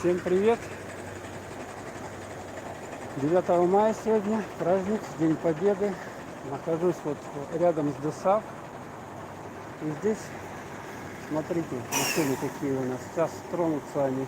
Всем привет! 9 мая сегодня, праздник, День Победы. Нахожусь вот рядом с ДОСААФ. И здесь, смотрите, машины какие у нас. Сейчас тронутся они.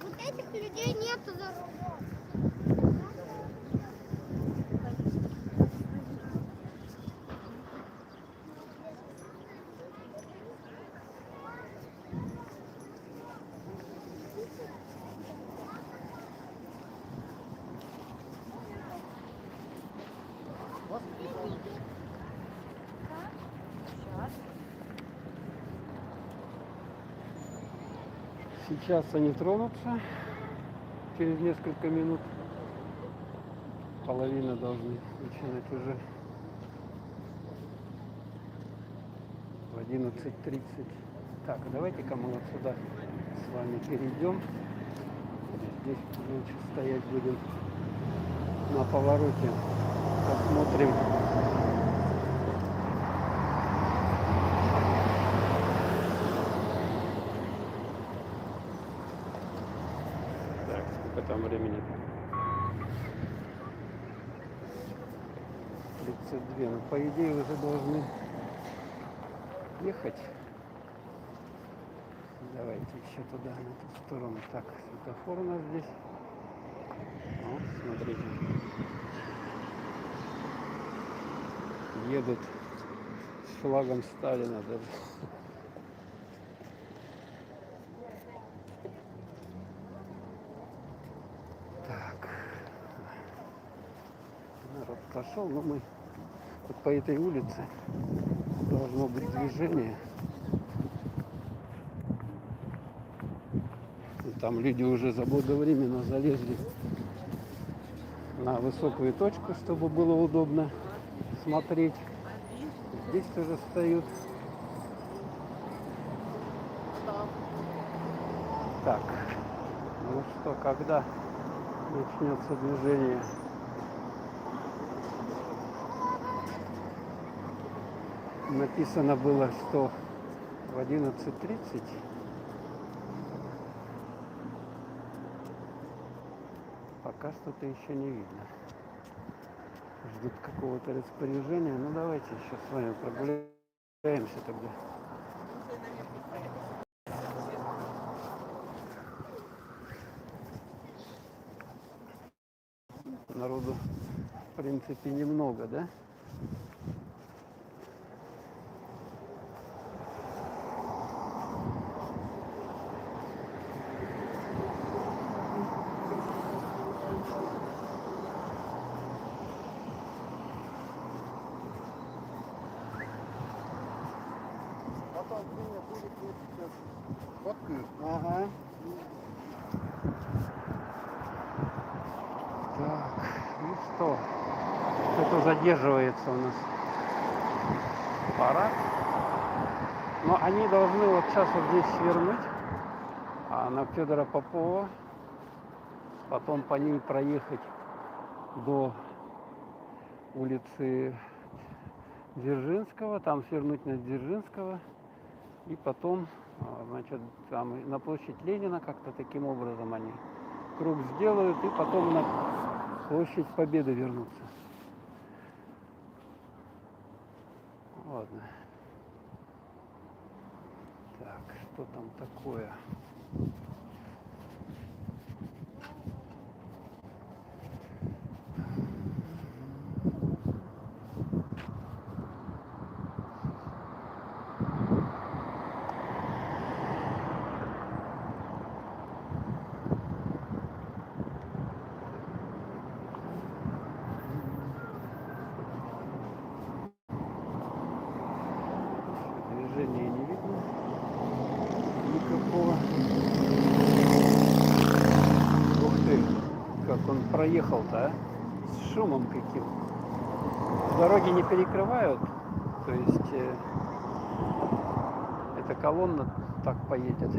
Вот этих людей нету за рулем. Сейчас они тронутся. Через несколько минут. Половина должны начинать уже в 11:30. Так, давайте-ка мы вот сюда с вами перейдем. Здесь лучше стоять будем на повороте. Посмотрим. Так, сколько там времени? 32. Ну, по идее, уже должны ехать. Давайте еще туда, на ту сторону. Так, светофор у нас здесь. Вот, смотрите. Едут с флагом Сталина даже. Так. Народ пошел, но мы вот по этой улице должно быть движение. И там люди уже заблаговременно залезли на высокую точку, чтобы было удобно смотреть. Здесь тоже встают. Так, ну что, когда начнется движение? Написано было, что в 11:30. Пока что-то еще не видно. Ждут какого-то распоряжения. Ну давайте еще с вами прогуляемся тогда. Народу, в принципе, немного, да? Ага. Так, ну что, это задерживается у нас парад. Но они должны вот сейчас вот здесь свернуть, а на Федора Попова, потом по ней проехать до улицы Дзержинского, там свернуть на Дзержинского, и потом, значит, там на площадь Ленина как-то таким образом они круг сделают, и потом на площадь Победы вернуться. Ладно. Так, что там такое? Движения не видно никакого. Ух ты, как он проехал-то, а? С шумом каким. Дороги не перекрывают, то есть эта колонна так поедет.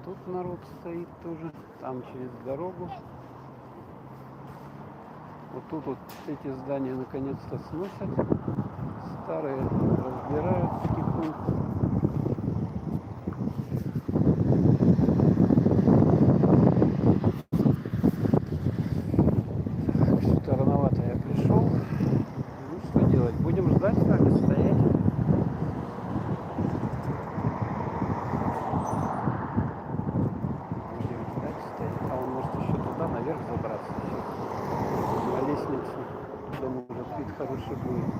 Тут народ стоит тоже, там через дорогу. Вот тут вот эти здания наконец-то сносят. Старые разбирают потихоньку. Так, что-то рановато я пришел. Ну что делать? Будем ждать с вами, стоять. Будем ждать, стоять. А он может еще туда наверх забраться. Еще на лестницу. Потом уже вид хороший будет.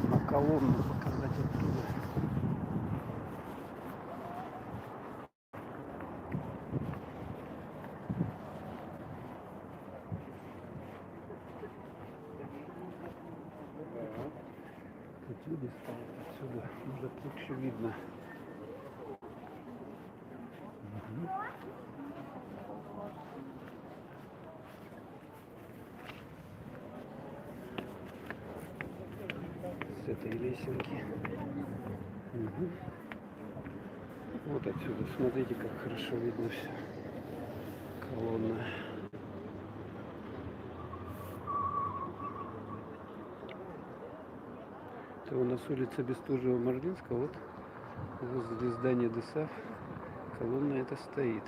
На колонну показать оттуда. Тут люди стоят отсюда, может лучше видно. С этой лесенки. Вот отсюда, смотрите, как хорошо видно все. Колонна. Это у нас улица Бестужева-Марлинского. Вот возле здания ДСАФ колонна эта стоит.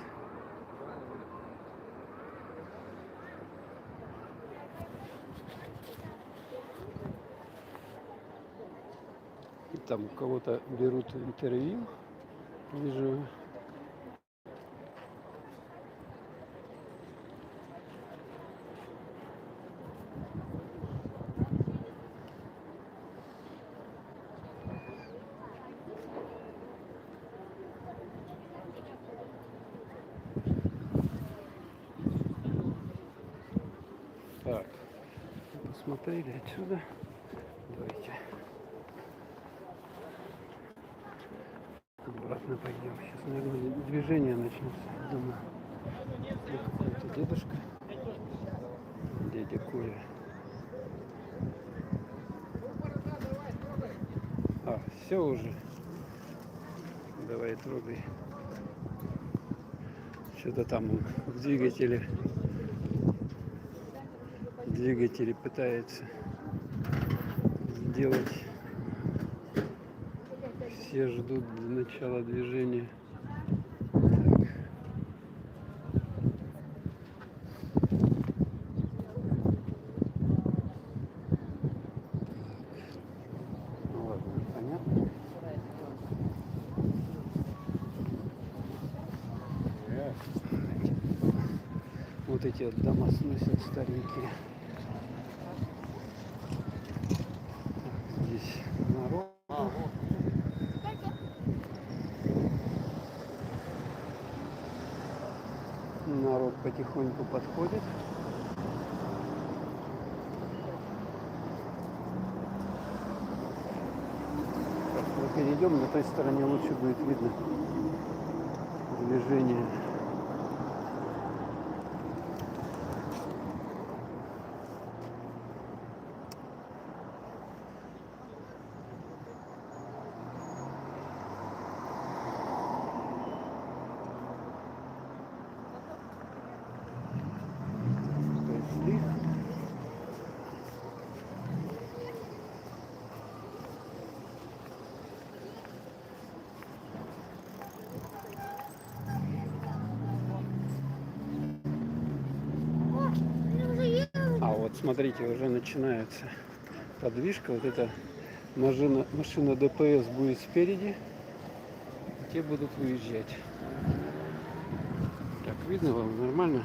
И там у кого-то берут интервью. Вижу. Так, посмотрели отсюда. Давайте обратно пойдем. Сейчас, наверное, движение начнется. Думаю, какой-то дедушка, дядя Коля. А, все уже. Давай трогай. Что-то там в двигателе пытается сделать. Все ждут начала движения. Так. Ну ладно, понятно. Вот эти вот дома сносят старенькие. Так, здесь народ. Народ потихоньку подходит. Так, мы перейдем, на той стороне лучше будет видно движение. смотрите, уже начинается подвижка. Вот эта машина ДПС будет спереди, те будут выезжать. Так, видно вам нормально?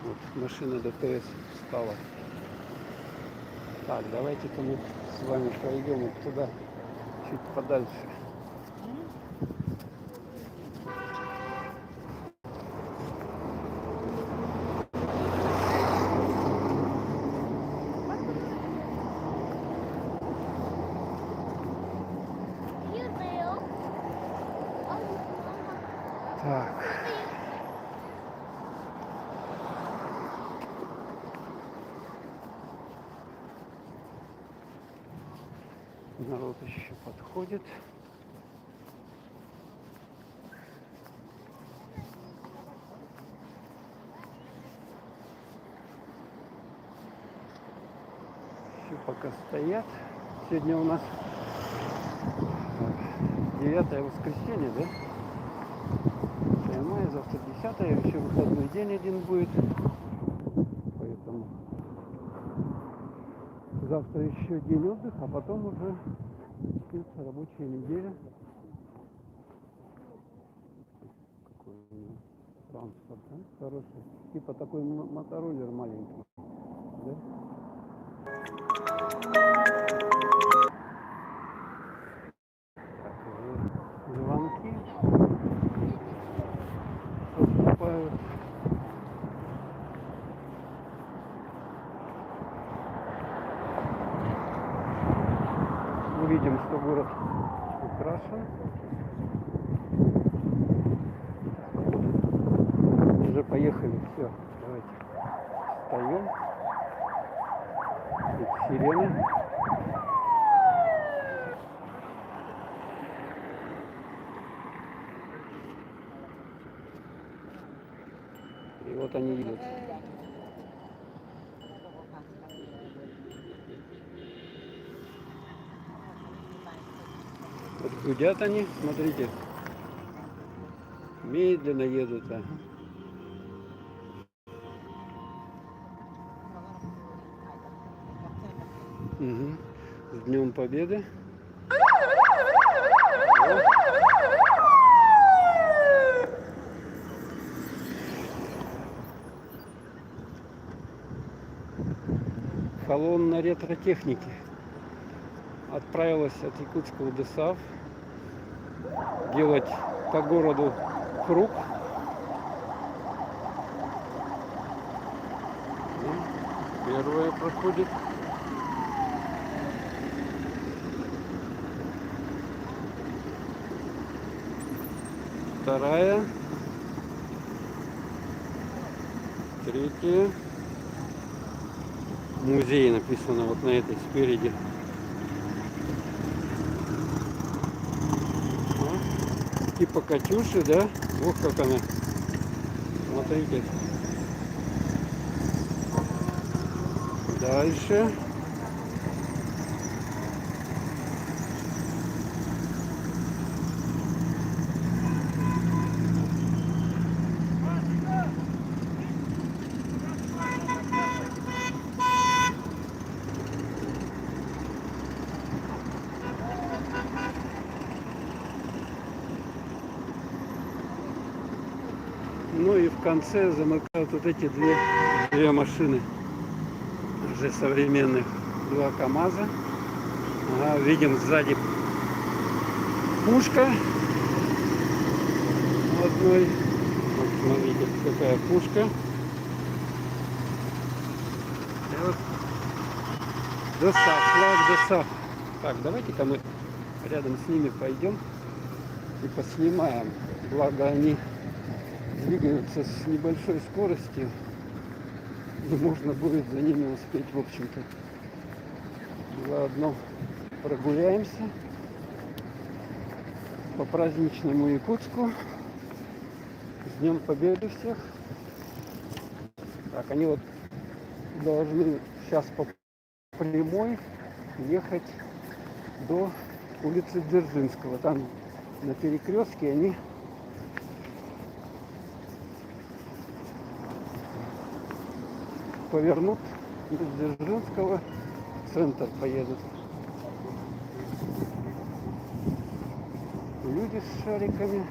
Вот машина ДПС встала. Так, давайте-ка мы с вами пройдем вот туда, чуть подальше. Так. Народ еще подходит. Еще пока стоят. Сегодня у нас 9 воскресенье, да? 5 мая, завтра 10, еще выходной день один будет. Поэтому завтра еще день отдыха, а потом уже начнется рабочая неделя. Какой у него транспорт, а? Хороший. Типа такой мотороллер маленький. Да? Так, уже звонки поступают. Увидим, что город украшен. Уже поехали, все, давайте встаем. Тут сирены. И вот они едут. Вот гудят они, смотрите. Медленно едут. Угу. С Днем Победы. Колонна ретротехники отправилась от Якутского ДСАФ делать по городу круг. Первая проходит. Вторая. Третья. Музей написано вот на этой спереди. Типа Катюши, да? Вот как она. Смотрите. Дальше. Ну и в конце замыкают вот эти две машины уже современных. Два КАМАЗа. Ага, видим сзади пушка одной. Вот смотрите, какая пушка. И вот ДСАФ, флаг ДСАФ. Так, давайте-ка мы рядом с ними пойдем и поснимаем. Благо они двигаются с небольшой скоростью, и можно будет за ними успеть, в общем-то. Заодно прогуляемся по праздничному Якутску. С Днем Победы всех. Так, они вот должны сейчас по прямой ехать до улицы Дзержинского. Там на перекрестке они повернут Из Дзержинского в центр поедут. Люди с шариками.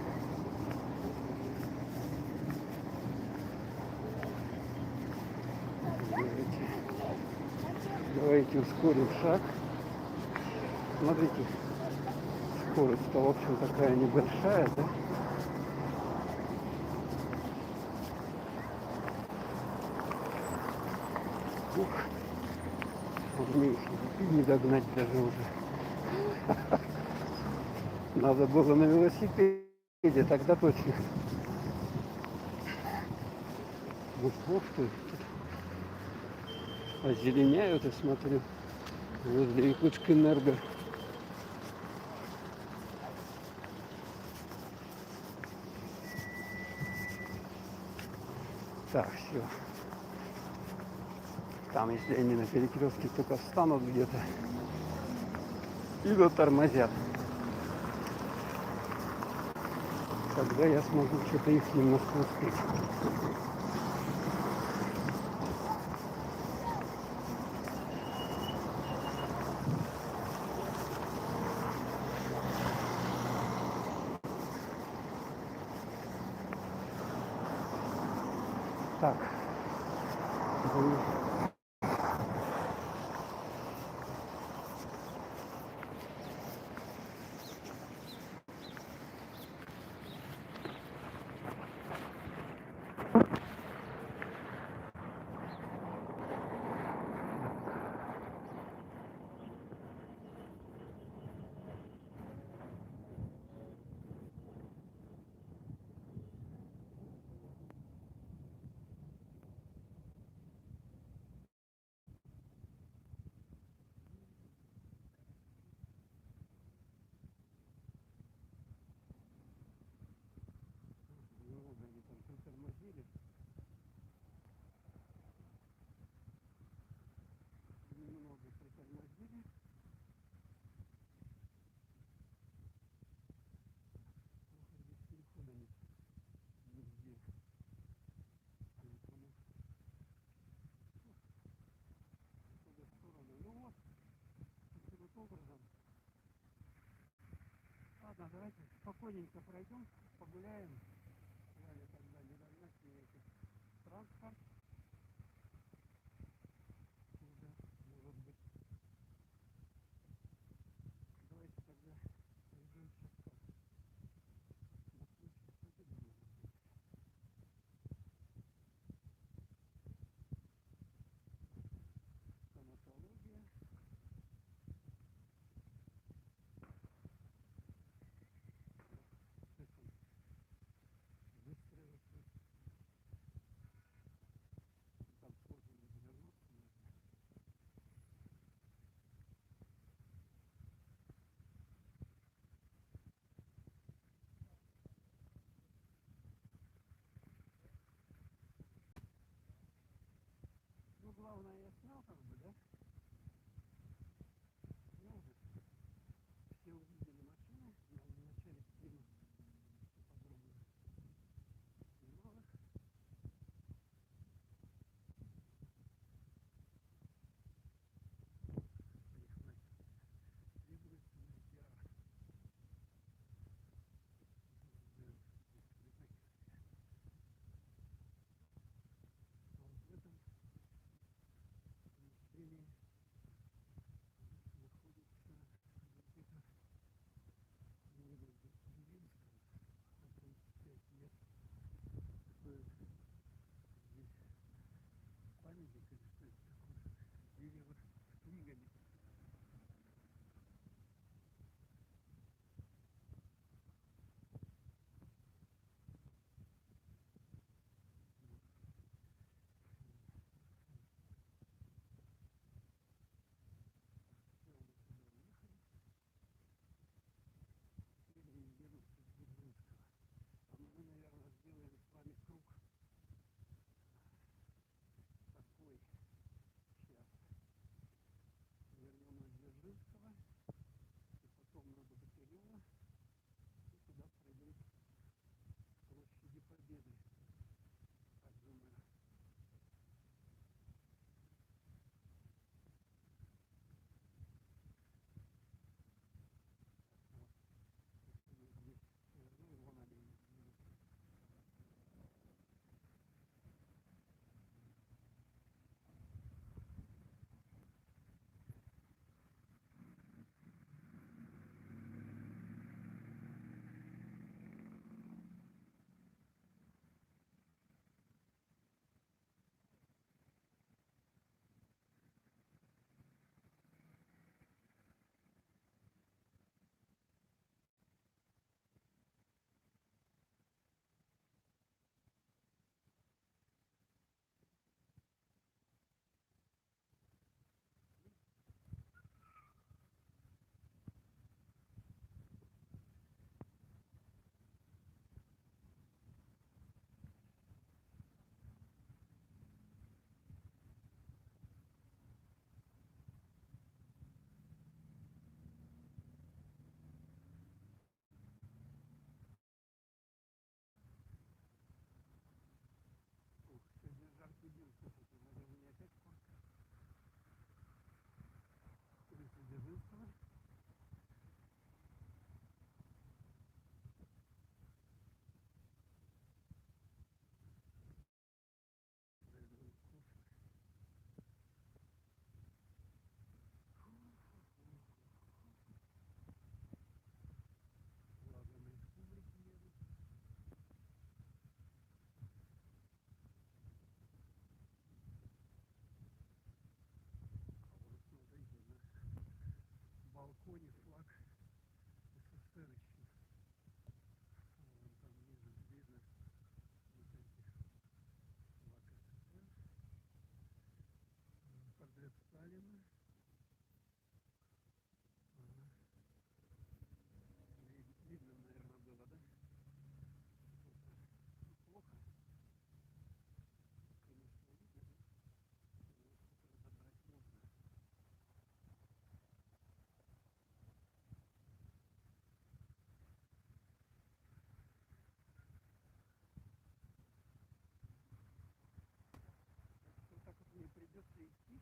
Давайте ускорим шаг. Смотрите, скорость-то, в общем, такая небольшая, да? Ух, мне их не догнать даже уже. Надо было на велосипеде, тогда точно. Вот, ух ты, озеленяют, я смотрю, возле Якутск-Энерго. Так, все. Там, если они на перекрестке только встанут где-то и дотормозят, тогда я смогу что-то их немножко успеть. Так. Много они там притормозили. Немного притормозили. Плохо здесь перехода нет нигде. Поэтому отсюда в сторону. Ну вот, таким вот образом. Ладно, давайте спокойненько пройдем, погуляем. Далее тогда не догнать мне этих транспорт. Уже, может быть. Давайте тогда пойдем сейчас на площадь Победы, может быть. Стоматология. Выстроился. Там сложно развернуться. Ну, главное, я снял как бы, да? Снял же. Все увидели машины. Я в начале стрима подробно снимал их. Памятник или что это такое? Или вот с книгами. Едут с Дзержинского. А мы, наверное, сделаем с вами круг такой. Сейчас. Преображенского. Ладно, на республике еду. А вот смотрите, на балконе флаг СССР еще. Вон там видно вот эти флаг СССР. Портрет Сталина. Ага. Видно, наверное, было, да? Плохо. Конечно, видно, но сколько разобрать можно. Вот так вот мне придется идти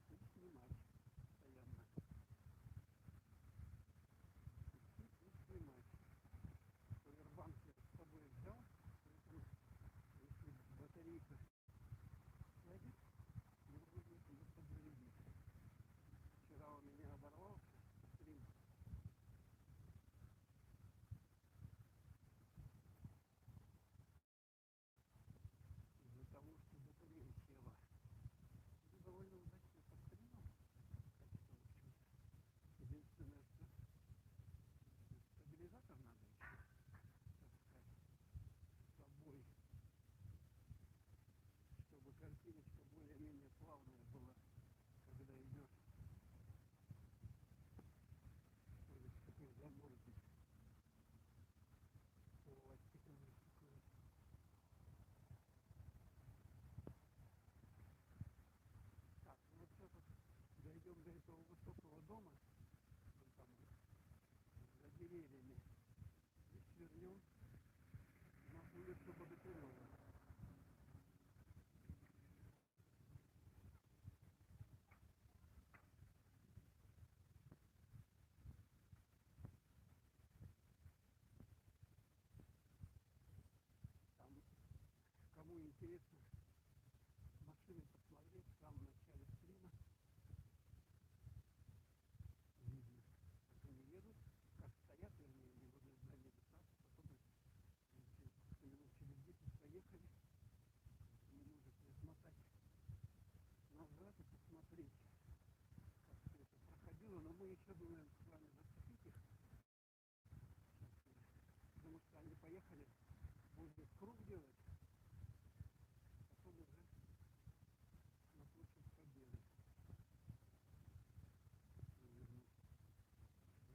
и снимать постоянно. Идти и снимать. Повербанк я с собой взял, поэтому если батарейка сядет, можно будет ее подзарядить. Вчера у меня оборвался стрим. Из-за того, что батарея села. Ну, довольно удачно подстримил. Так что, в общем, единственное, что стабилизатор надо еще таскать с собой, чтобы картиночка более-менее плавная была, когда идешь. Или такой забор здесь пластиковый такой. Так, ну вот сейчас вот дойдем до этого высокого дома, вон там за деревьями, и свернем на улицу Богатырева. Там, кому интересно машины посмотреть, в самом начале стрима видно, как они едут, как стоят, вернее, не возле здания ДСАФа, потом минут через 10 поехали, не можете отмотать назад и посмотреть, как все это проходило, но мы еще думаем с вами зацепить их. Потому что они поехали, будет круг делать, потом уже на площадь Победы вернуть.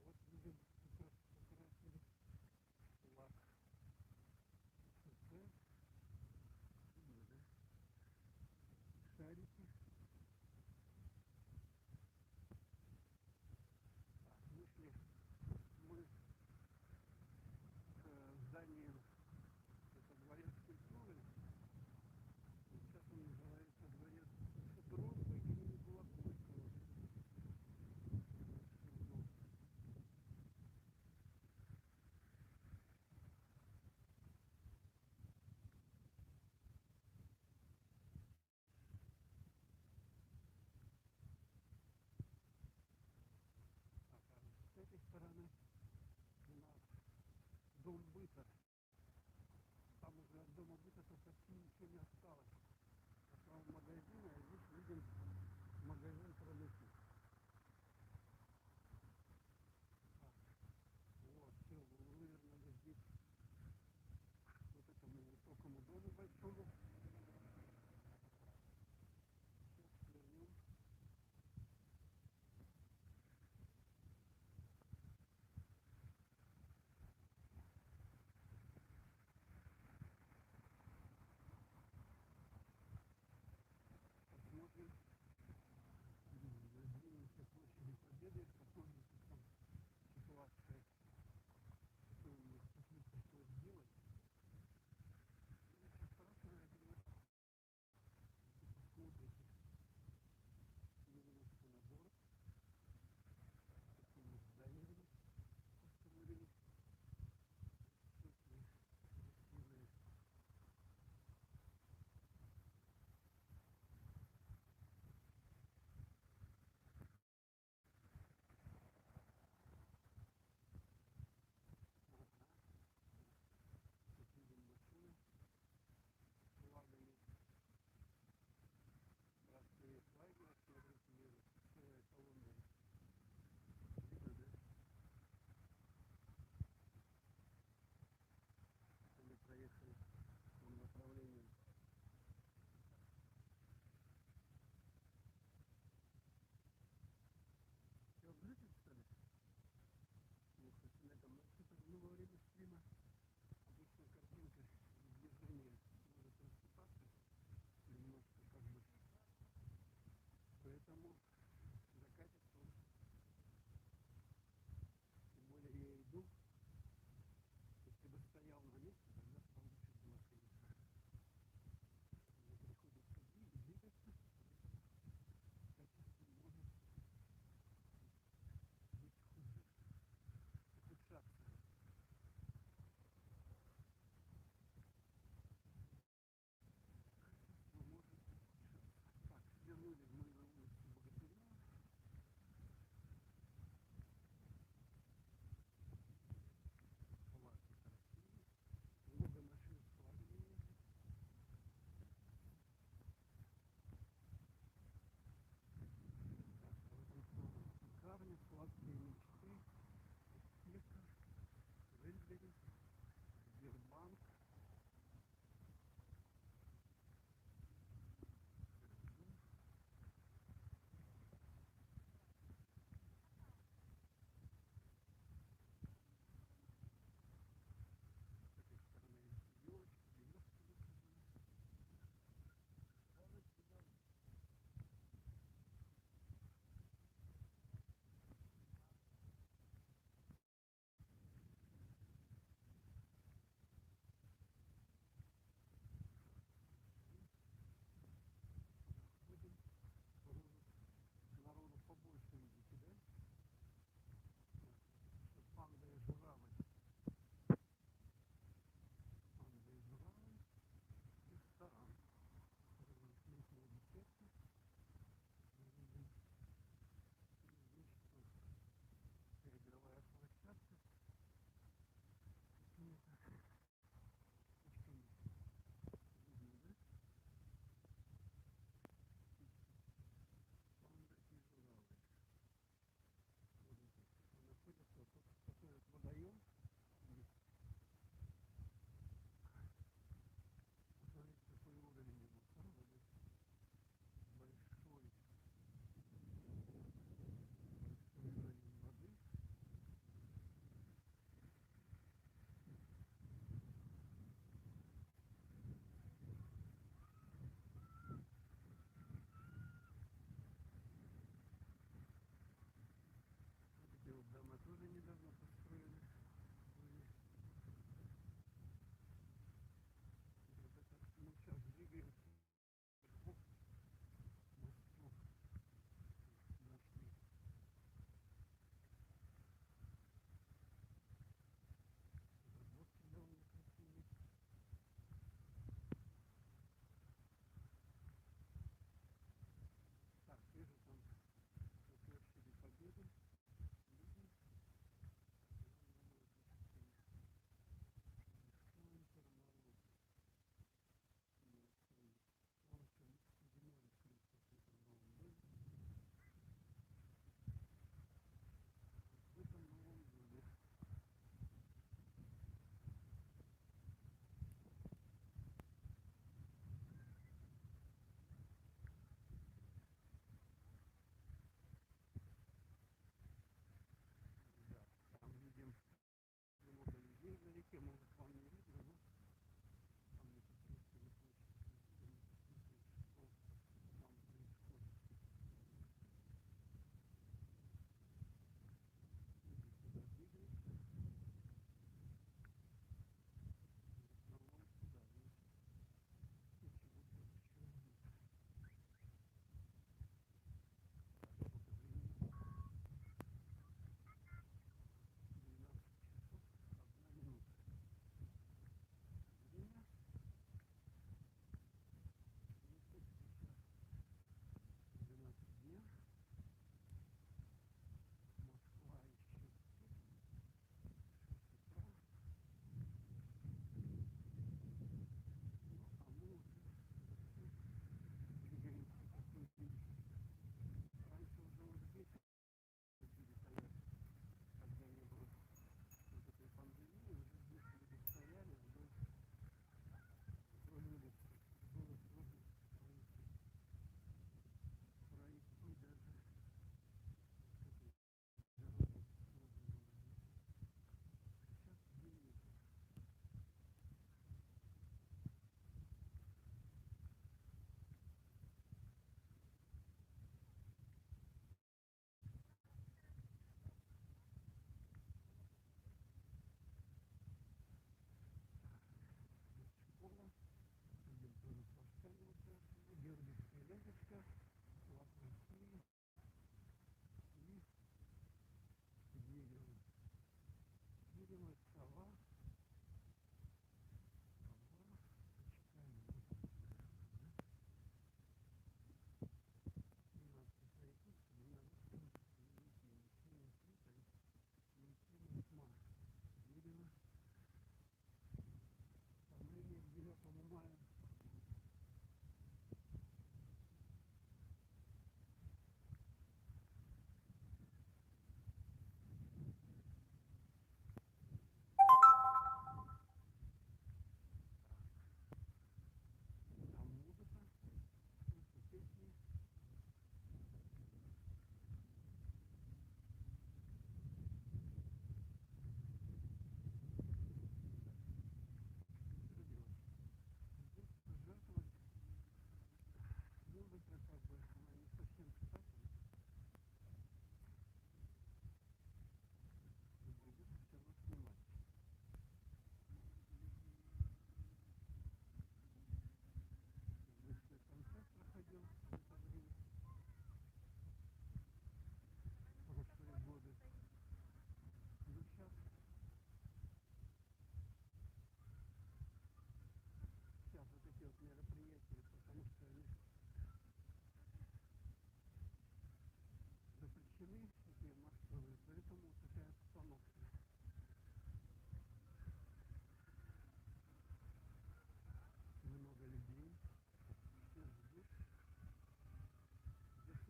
Вот видим, как раз покрасили флаг СССР, да, шарики. Так, вышли мы к зданию, это дворец культуры. Сейчас он называется дворец Дружбы имени Кулаковского. Так, а с этой стороны у нас дом быта. Там уже от дома быта почти ничего не осталось. Основном магазин, а здесь видим магазин продуктов. Так, вот, все, вывернули здесь вот этому высокому дому большому. Сейчас свернем. Посмотрим, поэтому закатит солнце. Тем более я иду, если бы стоял на месте, тогда стал бы чуть лошадиться. Мне приходится двигаться, качество может быть хуже, ухудшаться. Качество может ухудшаться. Так, свернули мы на улицу Богатыря. Флаг России. Много машин с флагами ездит. Так, а в этом пекарня, сладкие мечты, аптека, Вельбери, Сбербанк. С этой стороны елочки, девушки высажены. Полностью даже.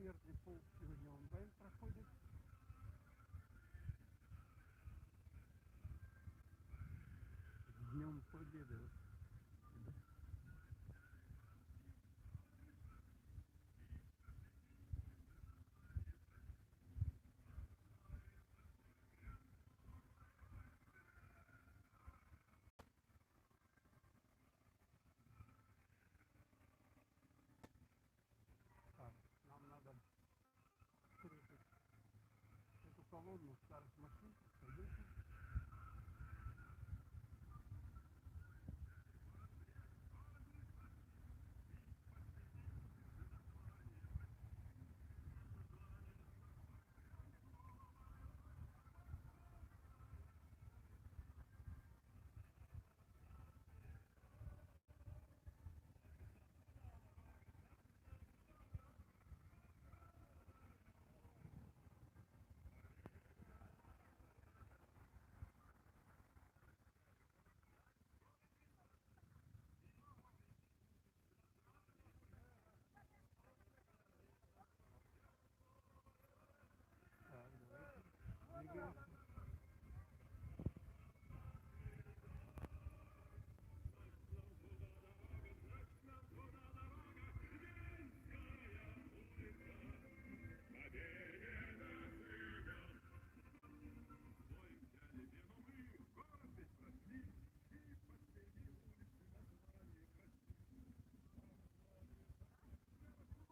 четвертый полк сегодня онлайн проходит. С Днем Победы. Так, нам надо встретить эту колонну старых машин. Пойдемте. Так, давайте двигаемся.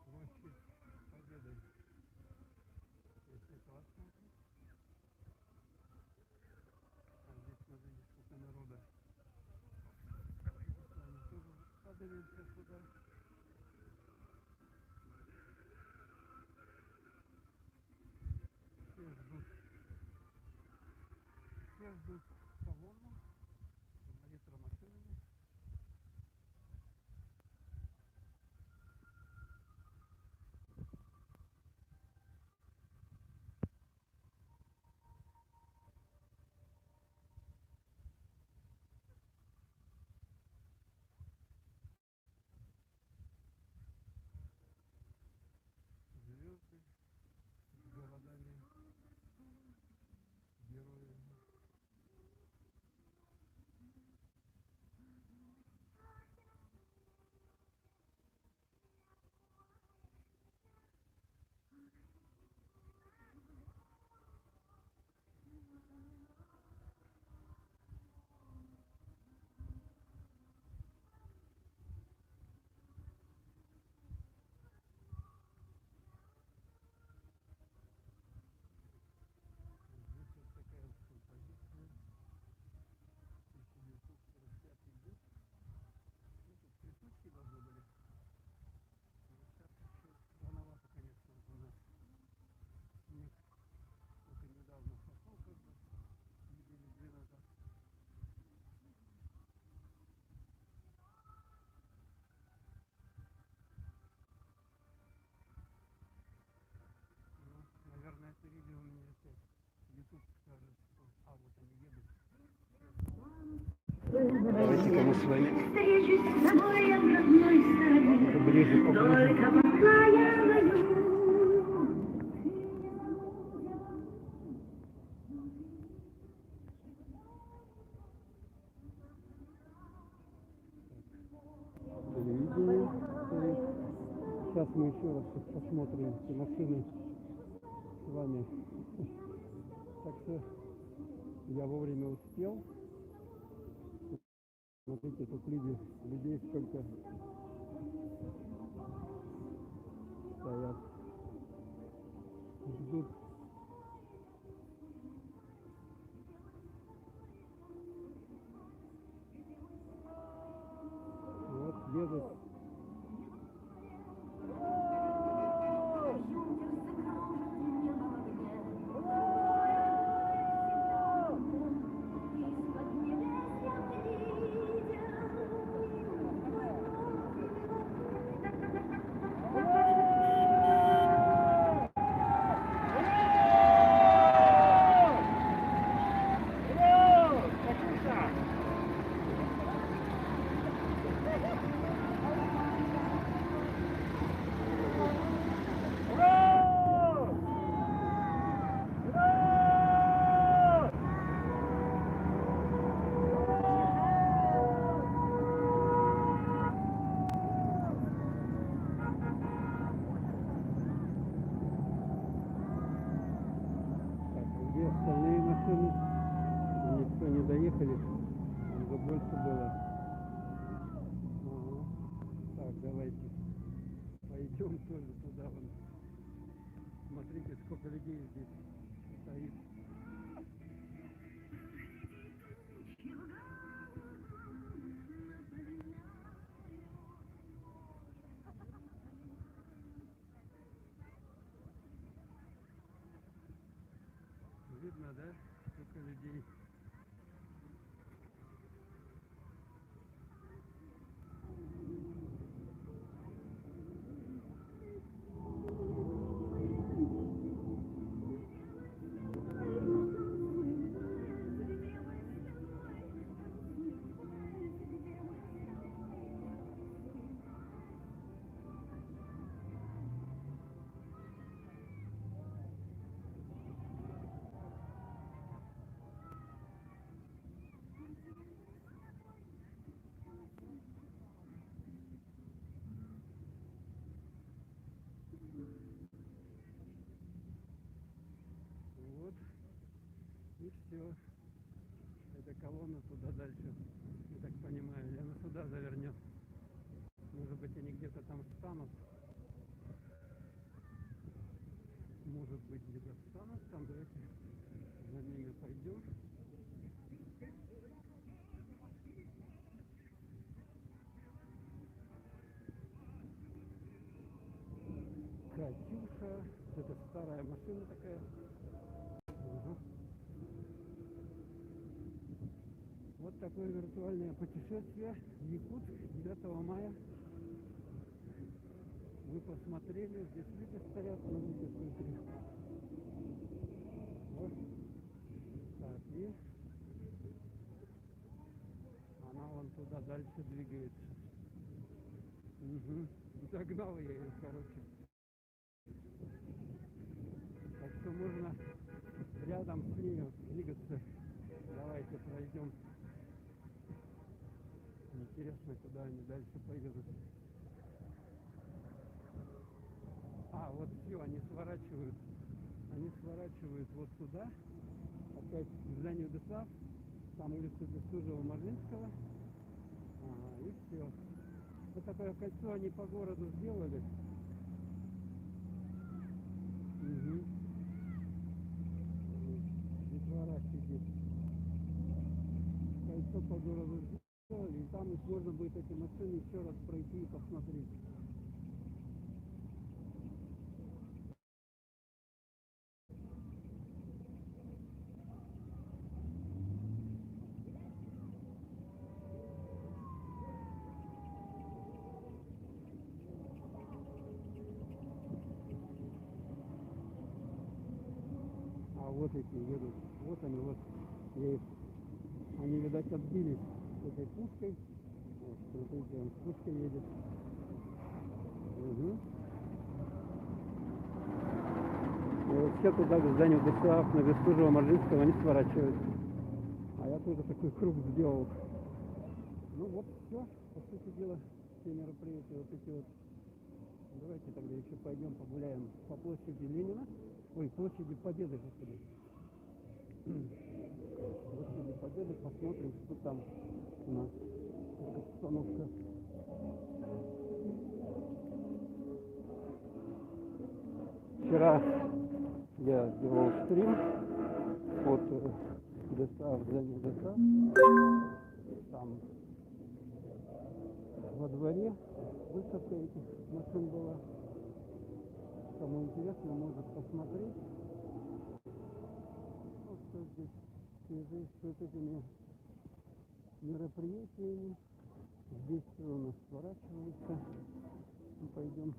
Площадь Победы. Если классно. А здесь смотрите, сколько народа. С вами тоже поднимемся сюда. Все ждут колонну с ретро-машинами. Звезды с городами, героями. Здесь вот такая вот композиция. 1945 год. Ну, тут цветочки должны были. Но сейчас еще рановато, конечно, у нас снег только недавно сошел, как бы, недели две назад. Ну, наверное, это видео у меня опять YouTube скажет, что вот они едут. Давайте-ка мы свои. Ближе, поближе. Телевидение стоит. Сейчас мы еще раз посмотрим эти машины с вами. Так что я вовремя успел. Смотрите, тут людей сколько стоят, ждут. Вот едут. машины. Они все не доехали. Там уже больше было. Ага. Так, давайте пойдем тоже туда. Вон. Смотрите, сколько людей здесь стоит. Видно, да? Сколько людей. Вот. И все. Эта колонна туда дальше, я так понимаю, или она сюда завернет. Может быть, они где-то там встанут. Может быть, где-то встанут там. Давайте за ними пойдем. Катюша. Это старая машина такая. Ага. Вот такое виртуальное путешествие в Якутск 9 мая. Вы посмотрели, здесь люди стоят, смотрите, сколько. Вот. Так, и она вон туда дальше двигается. Угу. Догнал я ее, короче. Так что можно рядом с ней двигаться. Давайте пройдем. Интересно, куда они дальше поедут. А, вот все, они сворачивают. Они сворачивают вот туда. Опять к зданию ДСАФ. Там улица Бестужева-Марлинского. Ага, и все. Вот такое кольцо они по городу сделали. Угу. Детвора сидит. Кольцо по городу сделали. И там можно будет эти машины еще раз пройти и посмотреть. А вот эти едут. Вот они, вот. Они, видать, отбились этой пушкой. Вот, смотрите, он с пушкой едет. Угу. И вот все туда, к зданию ДСАФ на Бестужева-Марлинского, они сворачивают. А я тоже такой круг сделал. Ну вот, все. По сути дела, все мероприятия вот эти вот. Давайте тогда еще пойдем погуляем по площади Ленина. Ой, площади Победы, господи. Площади Победы, посмотрим, что там у нас. Обстановка. Вчера я делал стрим от ДСА, в здании ДСА. Там во дворе выставка этих машин была. Кому интересно, может посмотреть. Вот что здесь в связи с вот этими мероприятиями. Здесь все у нас сворачивается. Мы пойдем.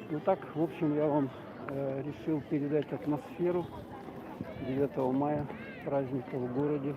Ну так, в общем, я вам решил передать атмосферу 9 мая, праздника в городе.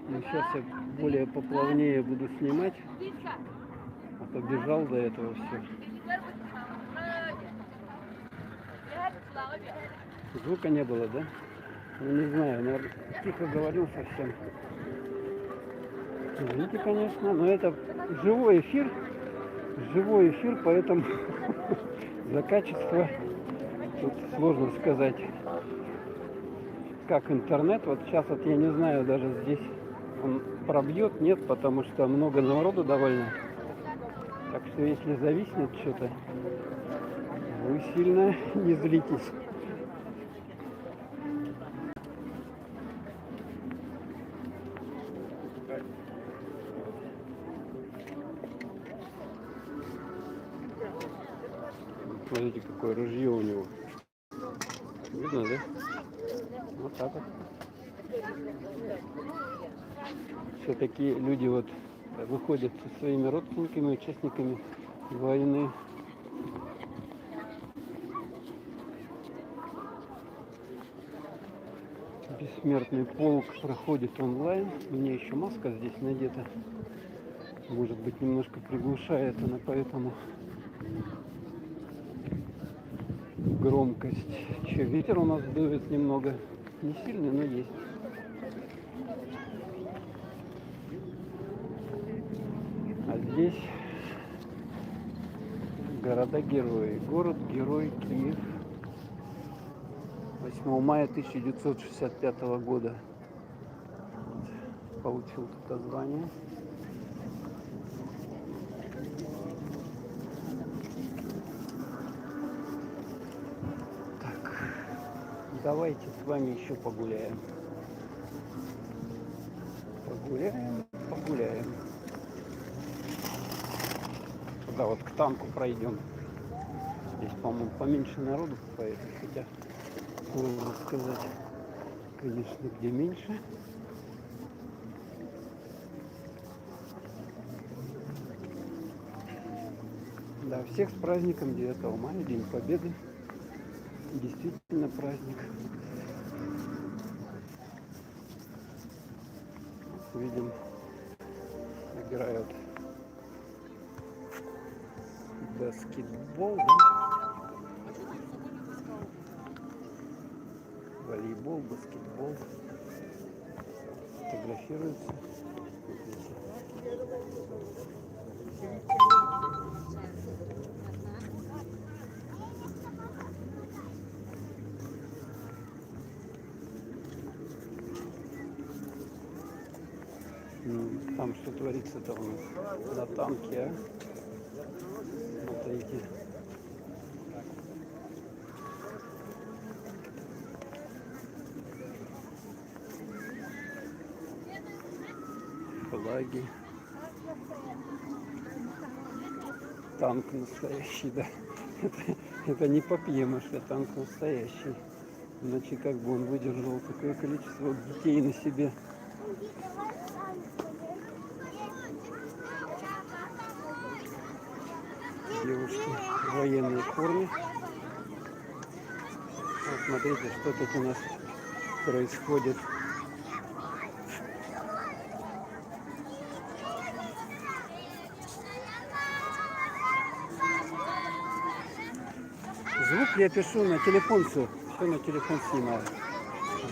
Ну, сейчас я более поплавнее буду снимать, а то бежал до этого все. Звука не было, да? Ну, не знаю, наверное, тихо говорил совсем. Извините, конечно, но это живой эфир, поэтому за качество тут сложно сказать. Как интернет, вот сейчас вот я не знаю, даже здесь он пробьет, нет, потому что много народу довольно. Так что если зависнет что-то, вы сильно не злитесь. Смотрите, какое ружье у него. Видно, да? Вот так вот. Все-таки люди вот выходят со своими родственниками, участниками войны. Бессмертный полк проходит онлайн. У меня еще маска здесь надета. Может быть, немножко приглушает она, поэтому громкость. Еще ветер у нас дует немного. Не сильный, но есть. А здесь города-герои. Город-герой Киев. 8 мая 1965 года получил это звание. Так, давайте с вами еще погуляем. Погуляем. Туда вот к танку пройдем. Здесь, по-моему, поменьше народу, поэтому, хотя сложно сказать, конечно, где меньше. Да, всех с праздником 9 мая, День Победы. Действительно праздник. Видим, играют баскетбол, волейбол, баскетбол. Фотографируются. Там что творится-то у нас на танке, а? Смотрите. Флаги. Танк настоящий, да. Это не попьемыш, а танк настоящий. Иначе как бы он выдержал такое количество детей на себе. Девушки в военной форме. Вот смотрите, что тут у нас происходит. Я пишу на телефон все на телефон снимаю.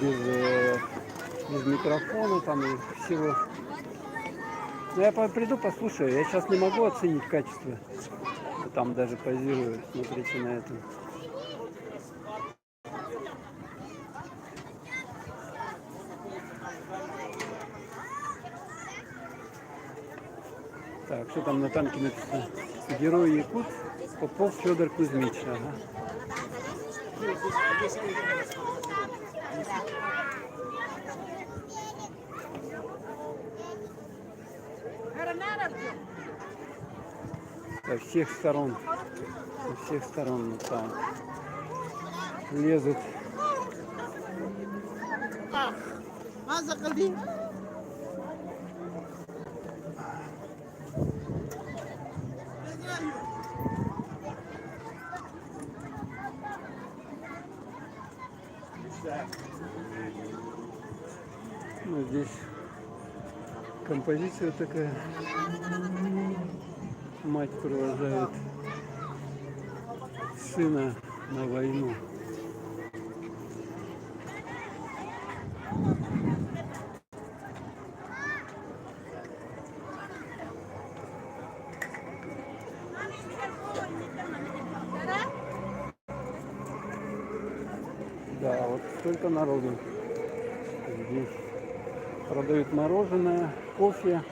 Без микрофона там и всего. Но я приду, послушаю. Я сейчас не могу оценить качество. Там даже позирую. Смотрите на это. Так, что там на танке написано? Герой Якут Попов Федор Кузьмич. Ага. Со всех сторон там лезут. Ну, здесь композиция такая. Мать провожает сына на войну. Да, вот столько народу здесь. Продают мороженое, кофе,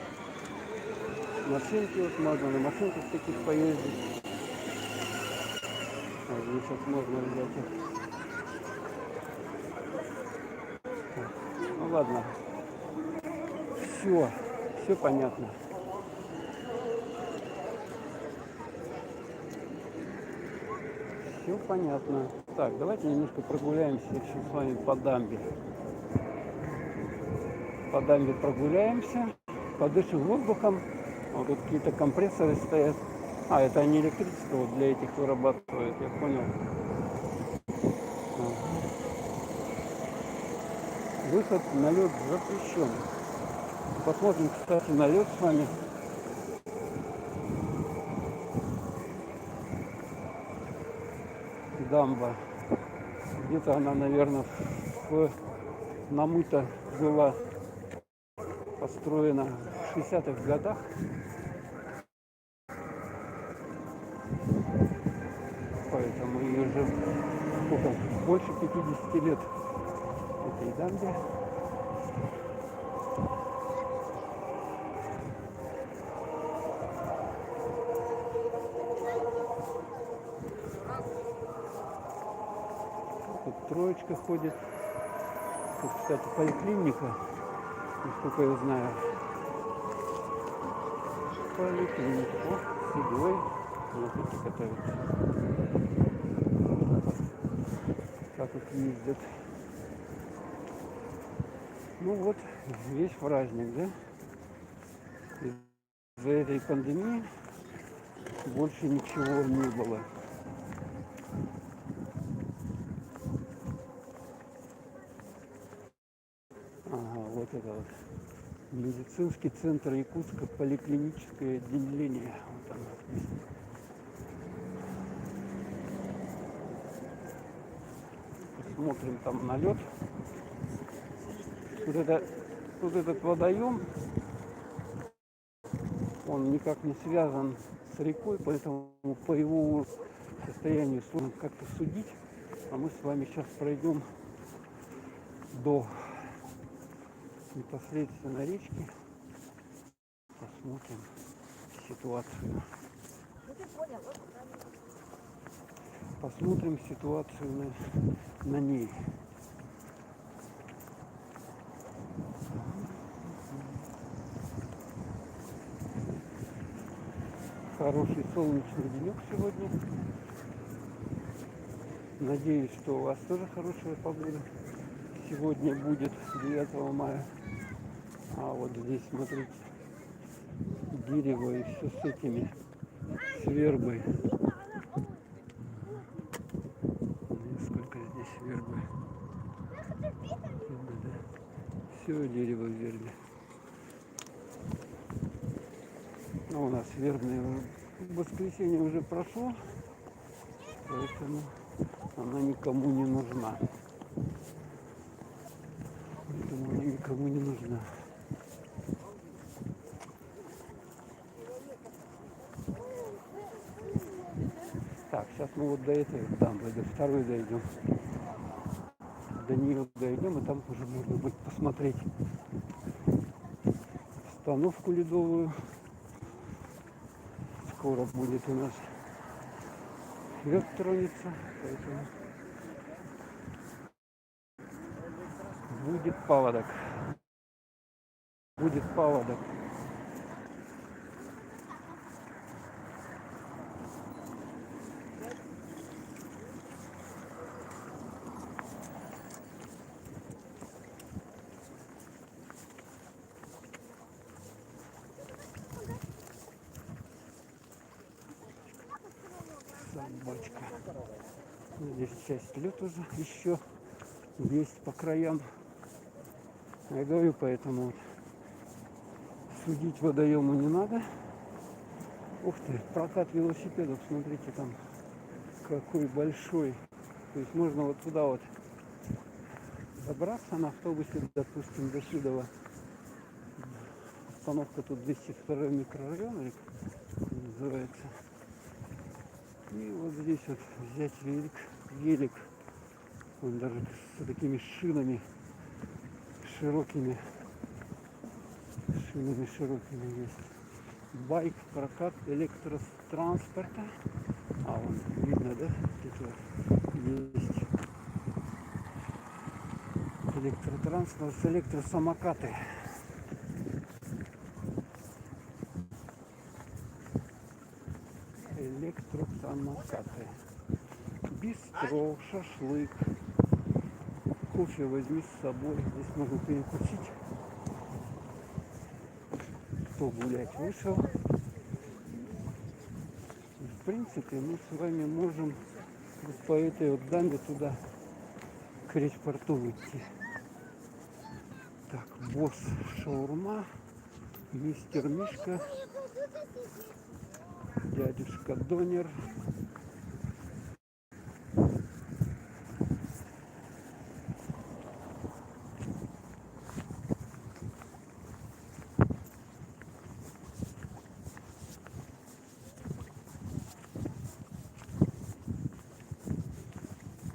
машинки. Вот можно на машинках таких поездить. Вот здесь вот можно взять их. Ну ладно. Все понятно. Все понятно. Так, давайте немножко прогуляемся еще с вами по дамбе. По дамбе прогуляемся, подышим воздухом. Вот тут какие-то компрессоры стоят. А, это они электричество вот для этих вырабатывают, я понял. Выход на лед запрещен. Посмотрим, кстати, на лед с вами. Дамба. Где-то она, наверное, намыта была, построена в 60-х годах. Поэтому ей уже сколько, больше 50 лет этой дамбе. Тут троечка ходит. Тут, кстати, поликлиника, насколько я знаю. Поликлиника. О, седой. Смотрите, катаются. Как их ездят. Ну вот, весь праздник, да? Из-за этой пандемии больше ничего не было. Ага, вот это вот. Медицинский центр Якутска, поликлиническое отделение. Вот оно. Посмотрим там на лед. Вот этот водоем, он никак не связан с рекой, поэтому по его состоянию сложно как-то судить. А мы с вами сейчас пройдем до непосредственно речки, посмотрим ситуацию. Посмотрим ситуацию на ней. Хороший солнечный денек сегодня. Надеюсь, что у вас тоже хорошая погода сегодня будет, 9 мая. А вот здесь, смотрите, дерево и все с этими, с вербой. Сколько здесь вербы. Все дерево в вербе. Ну, у нас вербное воскресенье уже прошло, поэтому она никому не нужна. Поэтому она никому не нужна. Так, сейчас мы вот до этой дамбы, до второй дойдем. До нее дойдем, и там уже можно будет посмотреть остановку ледовую. Скоро будет у нас лед тронется, поэтому будет паводок. Будет паводок. Собачка. Здесь часть лед уже еще есть по краям. Я говорю, поэтому вот судить водоему не надо. Ух ты, прокат велосипедов, смотрите, там какой большой. То есть можно вот туда вот добраться на автобусе, допустим, до Сидова. Остановка тут 202 микрорайон, или как называется. И вот здесь вот взять велик. Он даже с такими шинами широкими. Есть. Байк, прокат электротранспорта. А, вон видно, да? Тут вот есть электротранспорт, электросамокаты. Электросамокаты. Бистро, шашлык. Кофе возьми с собой. Здесь можно перекусить. Кто гулять вышел. И, в принципе, мы с вами можем вот по этой вот дамбе туда к речпорту идти. Так, босс шаурма, мистер Мишка, дядюшка Донер.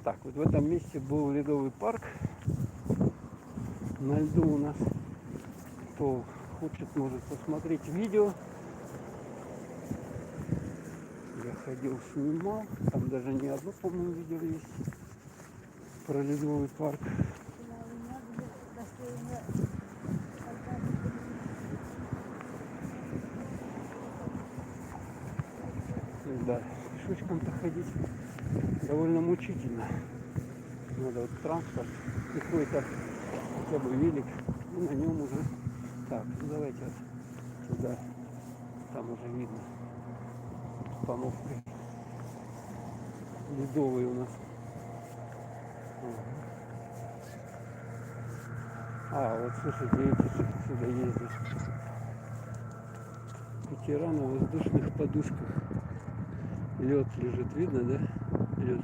Так, вот в этом месте был ледовый парк. На льду у нас, кто хочет, может посмотреть видео. Я ходил, снимал. Там даже не одно, по-моему, видео есть про ледовый парк. Да, пешочком-то ходить довольно мучительно. Надо вот транспорт, какой-то хотя бы велик, и на нем уже. Так, ну давайте вот туда, там уже видно остановкой ледовый у нас. А, вот слушайте, эти сюда ездят. Катера на воздушных подушках. Лед лежит, видно, да? Лед.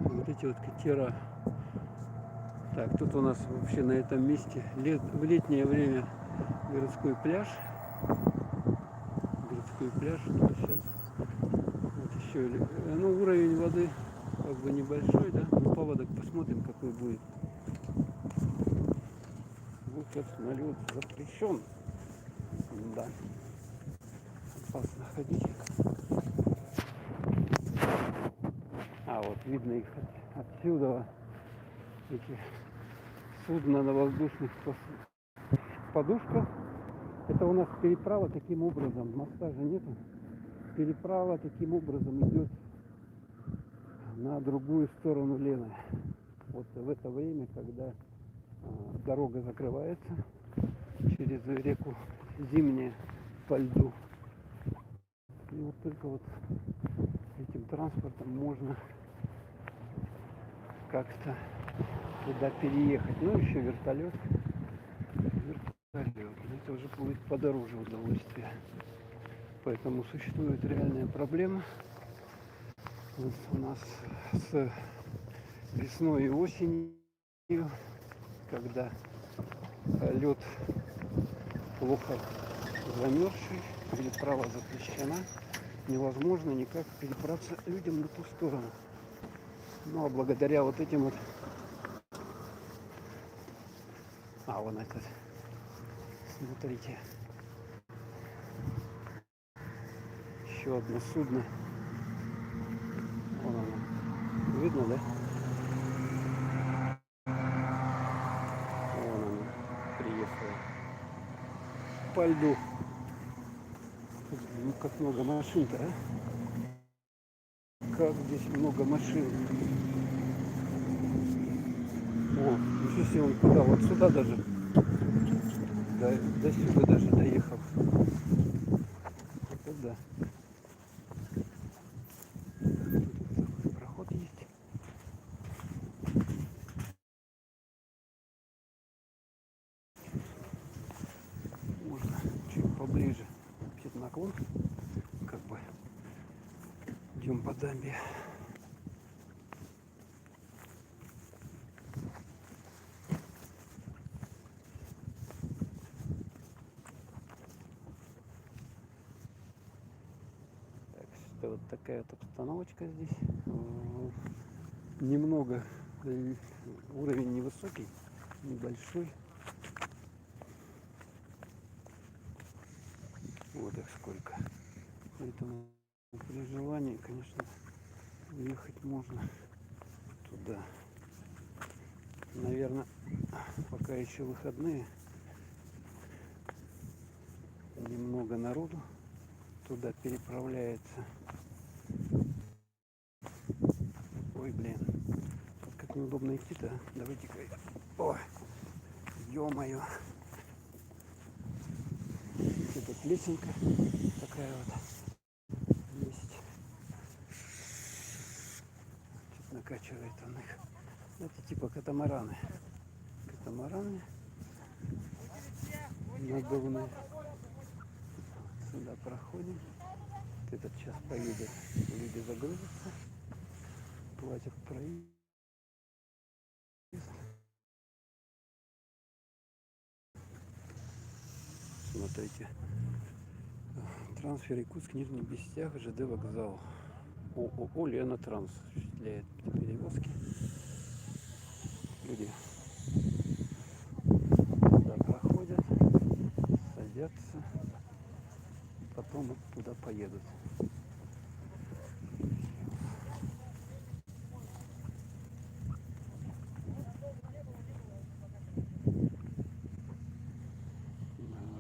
Вот эти вот катера. Так, тут у нас вообще на этом месте в летнее время городской пляж. Ну, сейчас вот еще, ну, уровень воды как бы небольшой, да? Ну, паводок посмотрим, какой будет. Выход на лед запрещен. Да. Опасно ходить. А, вот видно их отсюда. Эти судна на воздушных подушках. Это у нас переправа таким образом. Моста же нету. Переправа таким образом идет на другую сторону Лены. Вот в это время, когда дорога закрывается через реку Зимняя по льду. И вот только вот этим транспортом можно как-то туда переехать. Ну, еще вертолет. Но это уже будет подороже удовольствие. Поэтому существует реальная проблема. Вот у нас с весной и осенью, когда лед плохо замерзший, переправа запрещена, невозможно никак перебраться людям на ту сторону. Ну а благодаря вот этим вот... А, вон этот, смотрите, еще одно судно. Вон оно. Видно, да? Вон оно приехало. По льду. Ну как много машин-то, а? Как здесь много машин. О, ничего себе, он куда? Вот сюда даже. До сюда даже доехал. Вот да. Тут проход есть. Можно чуть поближе. Чуть наклон. Как бы идем по дамбе. Так что вот такая вот обстановочка здесь. Немного уровень невысокий, небольшой. Вот их сколько. Поэтому при желании, конечно, уехать можно туда. Наверное, пока еще выходные, немного народу туда переправляется. Ой, блин, вот как неудобно идти-то. Давайте-ка. Ой, ё-моё. И тут лесенка такая вот есть. Чуть накачивает он их. Это типа катамараны. Катамараны надувные. Сюда проходим. Этот час поедет, люди загрузятся, платят проезд. Смотрите, трансфер Якутск, Нижний Бестях, ЖД вокзал. ООО Лена Транс осуществляет перевозки. Люди туда проходят, садятся, потом вот туда поедут.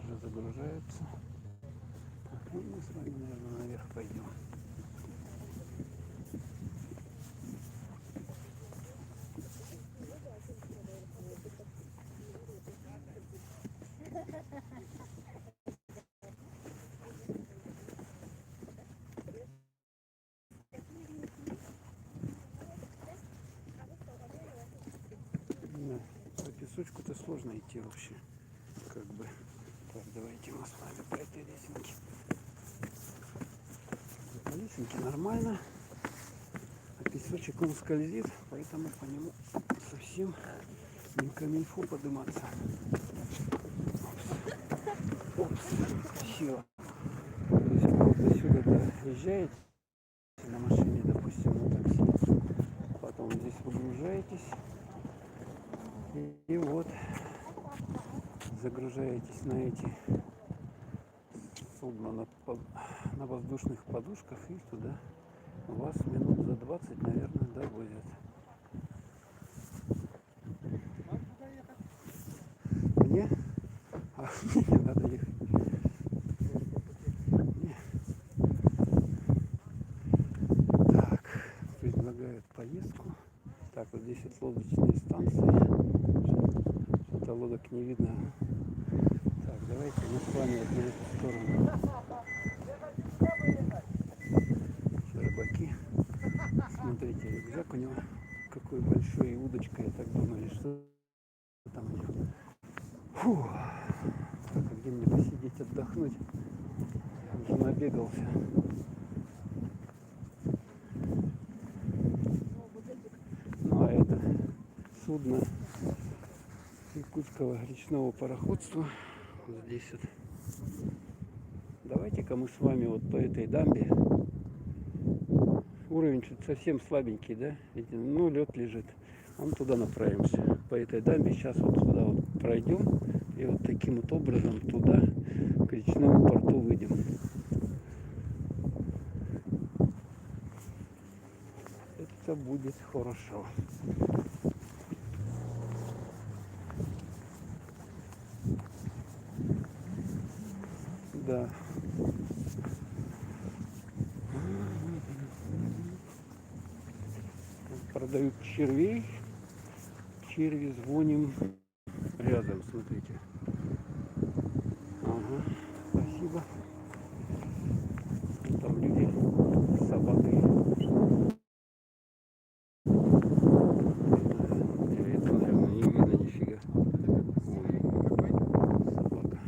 Уже загружаются. Ну, мы с вами, наверное, наверх пойдем. Да, по песочку-то сложно идти вообще. Как бы. Так, давайте мы с вами по этой лесенке. По лесенке нормально. А песочек он скользит, поэтому по нему совсем не камильфо подниматься. Опс, красиво. То есть вот до сюда доезжаете на машине, допустим, на такси. Потом здесь выгружаетесь. И вот загружаетесь на эти судна на воздушных подушках и туда вас минут за 20, наверное, довозят. Мне? А, мне надо ехать. Не. Так, предлагают поездку. Так, вот здесь вот лодочные станции. Что-то лодок не видно. Так, давайте мы с вами вот на эту сторону. Рыбаки. Смотрите, рюкзак у него какой большой, и удочка, я так думаю, что там у него. Фу. Так, а где мне посидеть, отдохнуть? Я уже набегался. Ну а это судно Якутского речного пароходства. Вот здесь вот. Давайте-ка мы с вами вот по этой дамбе. Уровень что-то совсем слабенький, да? Ну, лед лежит. А мы туда направимся. По этой дамбе сейчас вот туда вот пройдем. И вот таким вот образом туда, к речному порту, выйдем. Это будет хорошо. Да. Продают червей. Черви звоним рядом, смотрите. Ага, спасибо. Там люди с собакой. Это, наверное, не видно нифига. Ой, собака.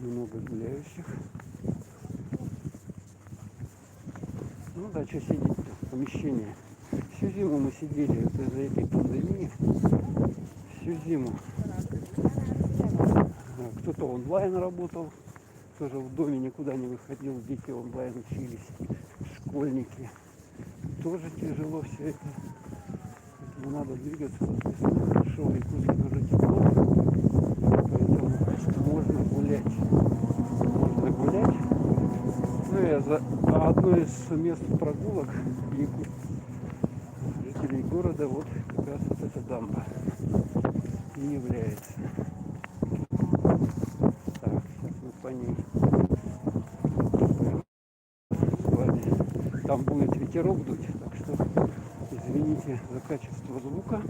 Много гуляющих. Ну да, что сидеть-то в помещении. Всю зиму мы сидели из-за этой пандемии. Всю зиму. Кто-то онлайн работал, тоже в доме никуда не выходил, дети онлайн учились, школьники. Тоже тяжело все это. Поэтому надо двигаться. Хорошо, в Якутске уже тепло, поэтому можно гулять. Можно гулять. Ну, я за одно из мест прогулок жителей города вот как раз вот эта дамба и является. Так, сейчас мы по ней с вами. Там будет ветерок дуть, так что извините за качество звука.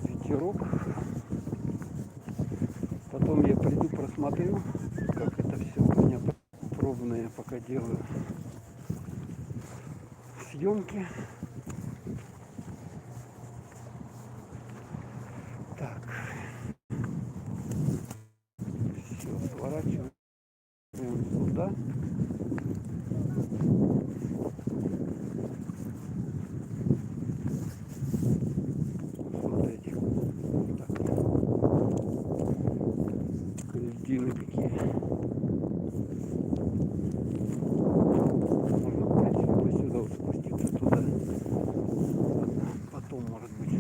Ветерок. Потом я приду, просмотрю, как это все у меня пробные пока делаю съемки. Так, все, сворачиваем сюда. Смотрите, так, льдины какие. Можно, в принципе, сюда вот спуститься туда. Ладно, потом, может быть.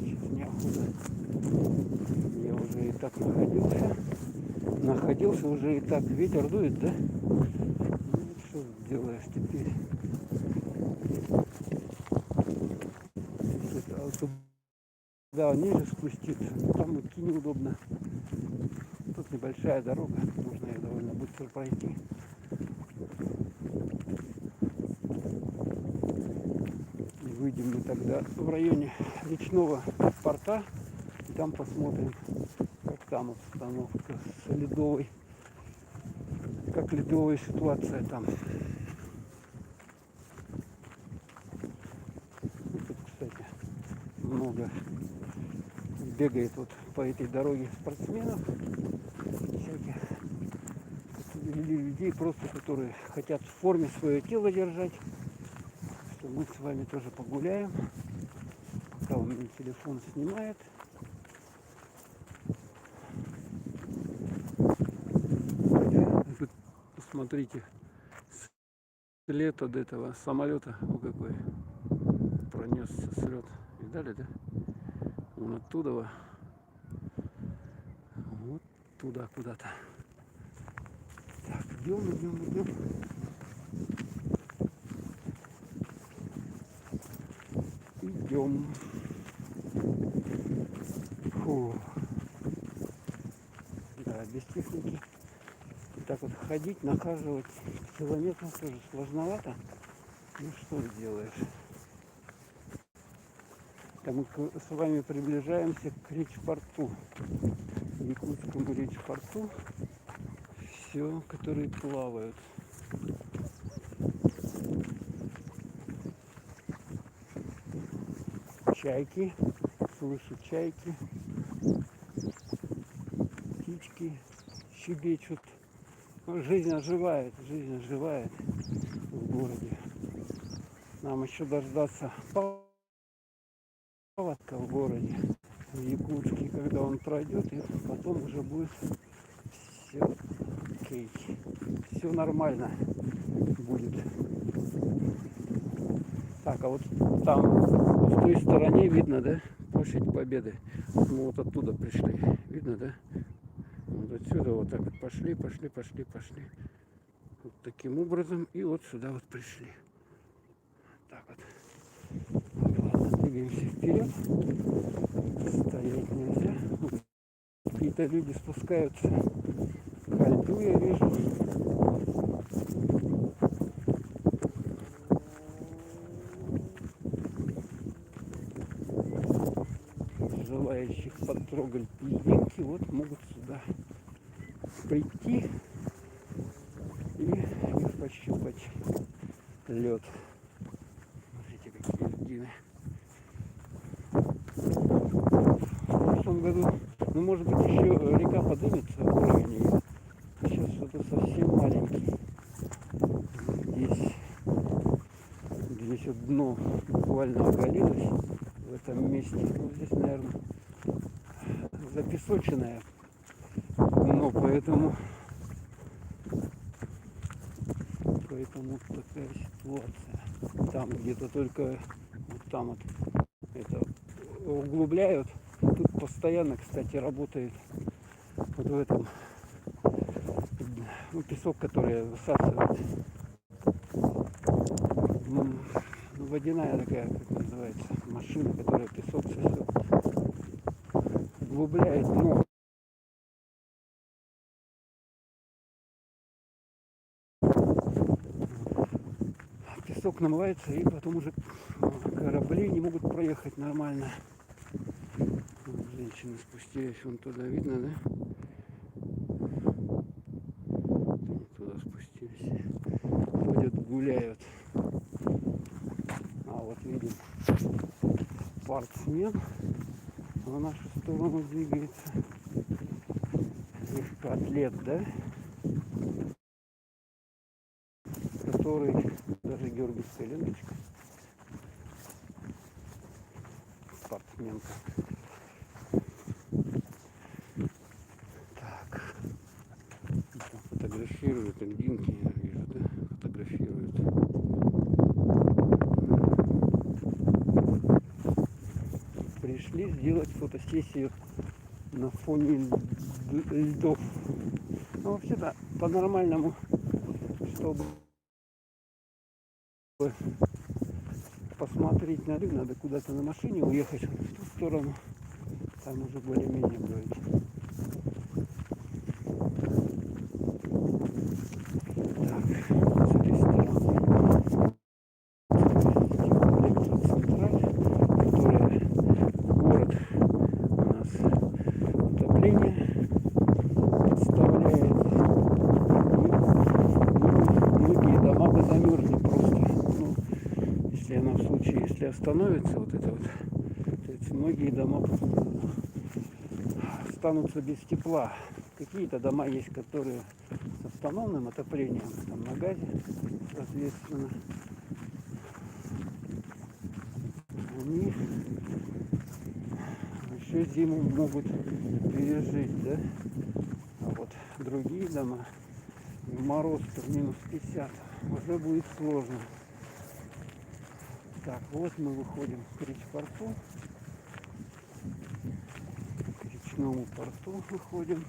Сейчас неохота. Я уже и так находился уже и так. Ветер дует, да? Ну, что делаешь теперь? Да, ниже спуститься. Там идти неудобно. Тут небольшая дорога. Можно ее довольно быстро пройти. И выйдем мы тогда в районе речного порта. И там посмотрим, как там обстановка с ледовой. Как ледовая ситуация там. Тут, кстати, много бегает вот по этой дороге спортсменов, всяких людей просто, которые хотят в форме свое тело держать. Что мы с вами тоже погуляем. Пока у меня телефон снимает. Тут, посмотрите, след от этого самолета, о какой пронесся слет. Видали, да? Вон оттуда, вот туда куда-то. Так, идем. Идем. Фу. Да, без техники. И так вот ходить, нахаживать километров тоже сложновато. Ну что делаешь? Мы с вами приближаемся к речпорту, Якутскому речпорту. Все, которые плавают. Чайки, слышу чайки, птички щебечут. Жизнь оживает в городе. Нам еще дождаться паводка в городе, в Якутске, когда он пройдет, и потом уже будет все окей. Все нормально будет. Так, а вот там, в той стороне видно, да, площадь Победы. Мы вот оттуда пришли. Видно, да? Вот отсюда вот так вот пошли. Вот таким образом. И вот сюда вот пришли. Так вот. Ладно, двигаемся вперед. Стоять нельзя. Какие-то люди спускаются ко льду, я вижу. Желающих потрогать льдинки вот могут сюда прийти и пощупать лед. Смотрите, какие льдины. В прошлом году, ну, может быть, еще река поднимется, уровень ее. Сейчас что-то совсем маленький. Здесь вот дно буквально оголилось в этом месте. Ну, здесь, наверное, запесоченное дно, поэтому такая ситуация. Там где-то только вот там вот это углубляют. Тут постоянно, кстати, работает вот в этом, ну, песок, который высасывает. Ну, водяная такая, как называется, машина, которая песок сосет. Углубляет дно. Песок намывается, и потом уже корабли не могут проехать нормально. Вот женщины спустились вон туда, видно, да? Они туда спустились. Ходят, гуляют. А вот видим, спортсмен в нашу сторону двигается. Легкоатлет, да? Который даже георгиевская ленточка. Спортсменка. Так. Фотографируют льдинки, я вижу, да? Фотографируют. Пришли сделать фотосессию на фоне льдов. Ну, вообще-то, по-нормальному, чтобы посмотреть на льды, надо куда-то на машине уехать в ту сторону. Там уже более-менее будет. Так, с этой стороны Электроцентраль, которая город у нас отопление подставляет. Многие дома бы замерзли просто. Ну, если она в случае, если остановится вот это вот, то есть многие дома останутся без тепла. Какие-то дома есть, которые с автономным отоплением, там на газе, соответственно, они еще зиму могут пережить, да? А вот другие дома, в мороз минус 50, уже будет сложно. Так, вот мы выходим к речпорту, к речному порту выходим.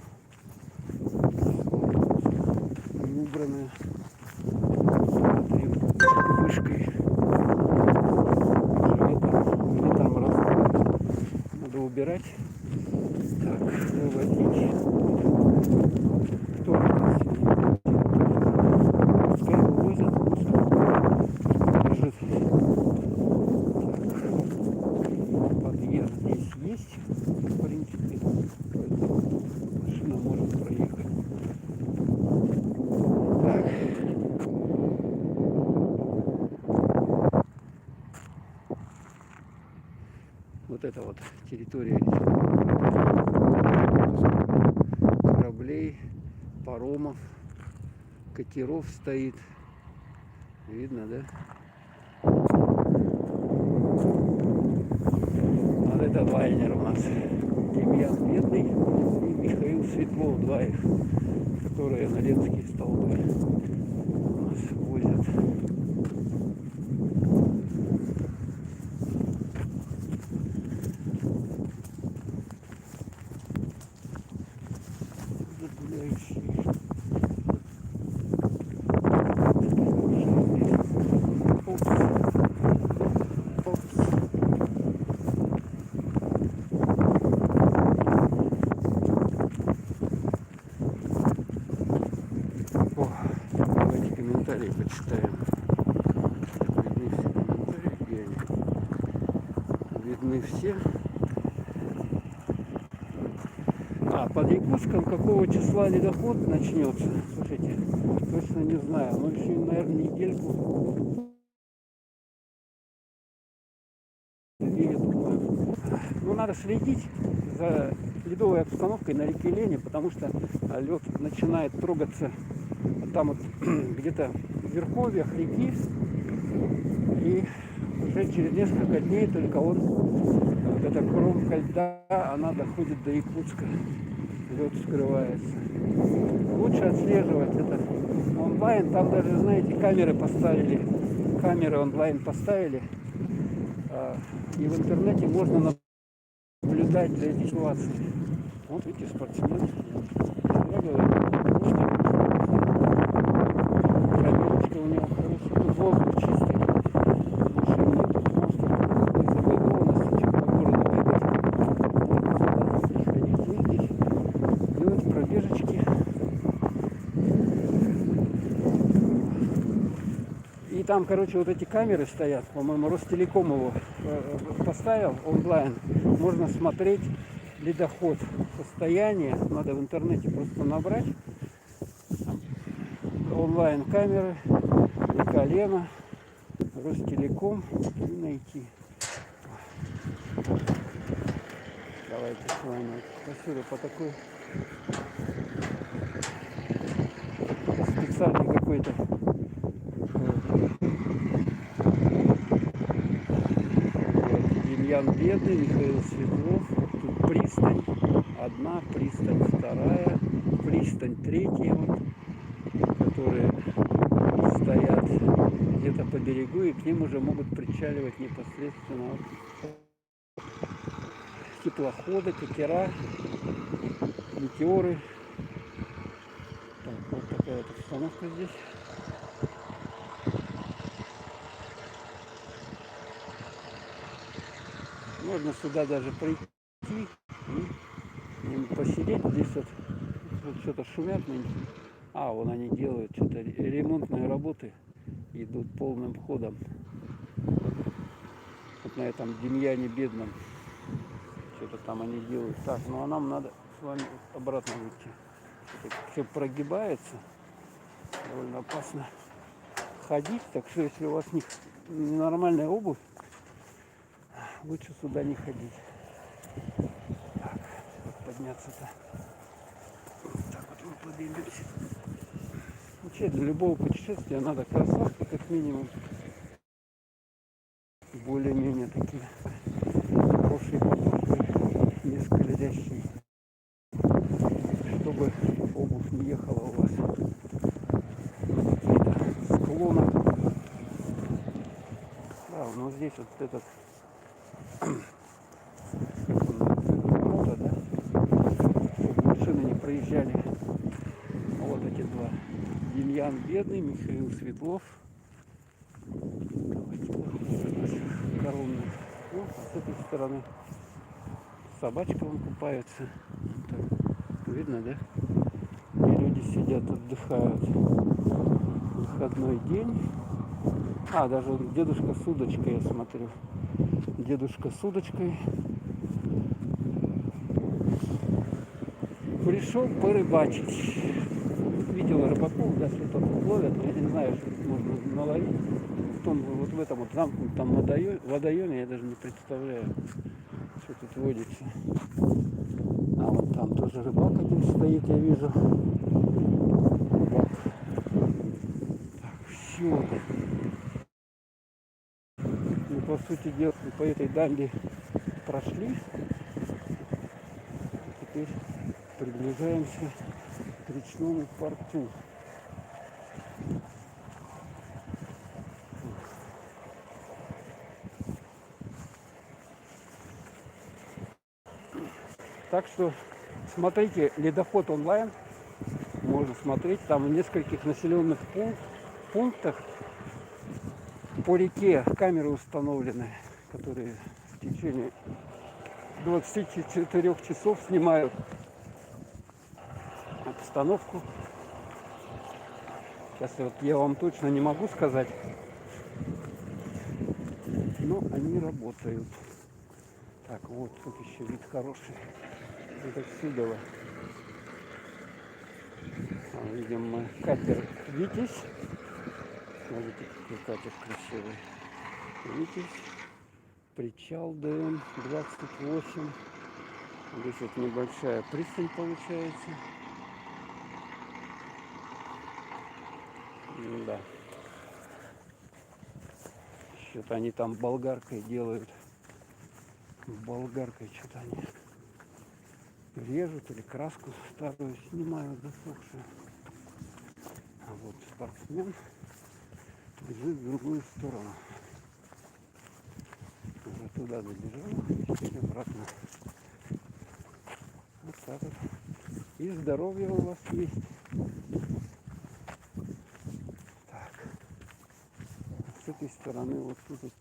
Убранная вышкой. Или там раз надо убирать. Так, выводить. Кто у нас сегодня? Пускай вывозят, лежит. Так, подъезд здесь есть, в принципе, поэтому машина может проехать. Так. Вот это вот территория кораблей, паромов, катеров стоит. Видно, да? Это лайнер у нас. Демьян Бедный и Михаил Светлов, два их, которые на Ленские столбы у нас возят. Гуляющие. Опс. Опс. О, давайте комментарии почитаем. Видны все комментарии, где они? Видны все. А под Якутском какого числа ледоход начнется? Слушайте, точно не знаю. Но еще, наверное, недельку. Я думаю. Ну, надо следить за ледовой обстановкой на реке Лени, потому что лед начинает трогаться там вот где-то в верховьях реки, и уже через несколько дней только вот эта кромка льда, она доходит до Якутска, лед скрывается. Лучше отслеживать это онлайн, там даже, знаете, камеры онлайн поставили, и в интернете можно наблюдать за этой ситуацией. Вот эти спортсмены. Я говорю, камерочка у него хорошая, тут воздух чистый. Машин нету, просто из заблагованности, что по городу бегать. Можно сюда приходить, ездить, делать пробежечки. И там, короче, вот эти камеры стоят, по-моему, Ростелеком его поставил онлайн. Можно смотреть ледоход, состояние, надо в интернете просто набрать онлайн камеры, река Лена, Ростелеком и найти. Давайте с вами отсюда по такой специальный какой-то Демьян Бедный, Михаил Светлов. Тут пристань одна, пристань вторая, пристань третья, вот, которые стоят где-то по берегу, и к ним уже могут причаливать непосредственно вот теплоходы, катера, метеоры. Так, вот такая вот обстановка здесь. Можно сюда даже прийти и посидеть. Здесь вот что-то шумят. А, вон они делают что-то, ремонтные работы идут полным ходом. Вот на этом Демьяне Бедном. Что-то там они делают. Так, ну а нам надо с вами обратно выйти. Все прогибается. Довольно опасно ходить. Так что если у вас нормальная обувь, лучше сюда не ходить. Так, как подняться-то? Так вот мы поднимемся. Вообще для любого путешествия надо кроссовки как минимум. Более-менее такие хорошие подошвы, не скользящие. Чтобы обувь не ехала у вас на какие-то склоны. Да, но здесь вот этот ворота, да, чтобы машины не проезжали. Вот эти два. Демьян Бедный, Михаил Светлов. Давайте коронных. Ну, а с этой стороны собачка вон купается. Так, видно, да? И люди сидят, отдыхают. Выходной день. А, даже дедушка с удочкой, я смотрю. Дедушка с удочкой пришел порыбачить. Видел рыбаков, да, что тут ловят. Я не знаю, что можно наловить. В том, вот в этом вот замкнутом водоеме я даже не представляю, что тут водится. А вот там тоже рыбак один стоит, я вижу. Рыбак. Так, все. Ну, по сути дела, по этой дамбе прошли. Теперь приближаемся к речному порту. Так что смотрите Ледоход онлайн. Можно смотреть. Там в нескольких населенных пунктах по реке камеры установлены, которые в течение 24 часов снимают обстановку. Сейчас вот я вам точно не могу сказать, но они работают. Так, вот тут еще вид хороший. Вот отсюда видим мы катер «Витязь». Смотрите, какой катер красивый. «Витязь». Причал ДМ-28. Здесь вот небольшая пристань получается. Да. Что-то они там болгаркой делают. Болгаркой что-то они режут или краску старую снимают засохшую. А вот спортсмен бежит в другую сторону. Уже туда добежал, теперь обратно. Вот так вот. И здоровье у вас есть. Так. С этой стороны вот тут вот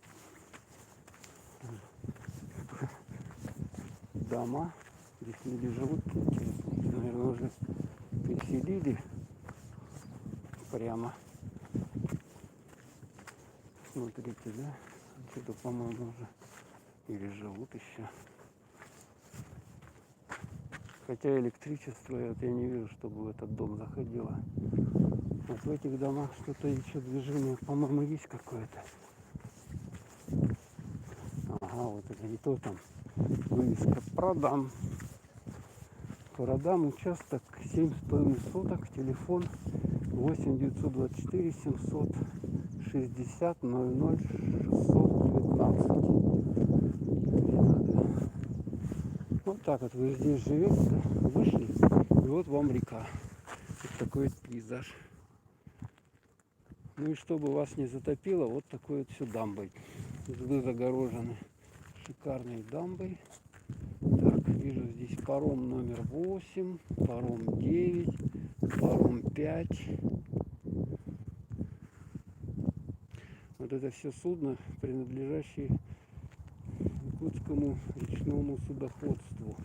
дома. Здесь люди живут, наверное, уже переселили прямо. Смотрите, да? Что-то, по-моему, уже или живут еще. Хотя электричество, я не вижу, чтобы в этот дом заходило. Вот в этих домах что-то еще движение, по-моему, есть какое-то. Ага, вот это не то там. Вывеска «Продам». Продам участок 7,5 соток, телефон 8 924 760 00 619. Вот так вот вы здесь живете, вышли, и вот вам река. Вот такой вот пейзаж. Ну и чтобы вас не затопило, вот такой вот все дамбой. Вы загорожены шикарной дамбой. Так, вижу здесь паром номер 8, паром 9, паром 5. Вот это все судно, принадлежащие Якутскому речному судоходству.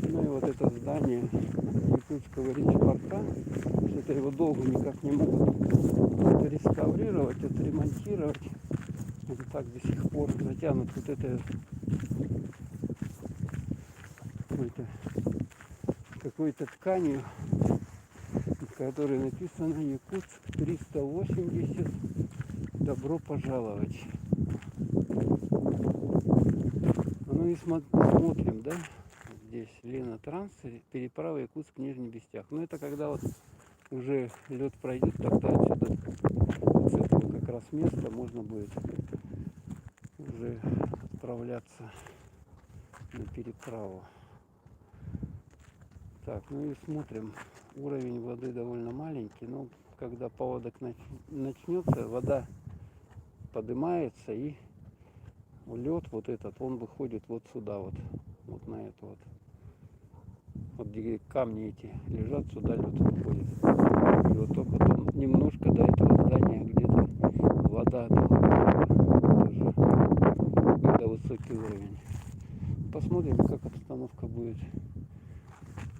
Ну и вот это здание Якутского речпорта, что-то его долго никак не могут реставрировать, отремонтировать. Он так до сих пор затянут вот это какой-то тканью, в которой написано «Якутск 380. Добро пожаловать». Ну и смотрим, да? Здесь Лена Транс, переправа Якутск-Нижний Бестях. Но это когда вот уже лед пройдет, тогда отсюда, с этого как раз места, можно будет уже отправляться на переправу. Так, ну и смотрим. Уровень воды довольно маленький, но когда паводок начнется, вода поднимается, и лед вот этот, он выходит вот сюда вот, вот на это вот. Вот где камни эти лежат, сюда лед выходит. И вот только вот он немножко до этого здания где-то вода доходит, даже когда высокий уровень. Посмотрим, как обстановка будет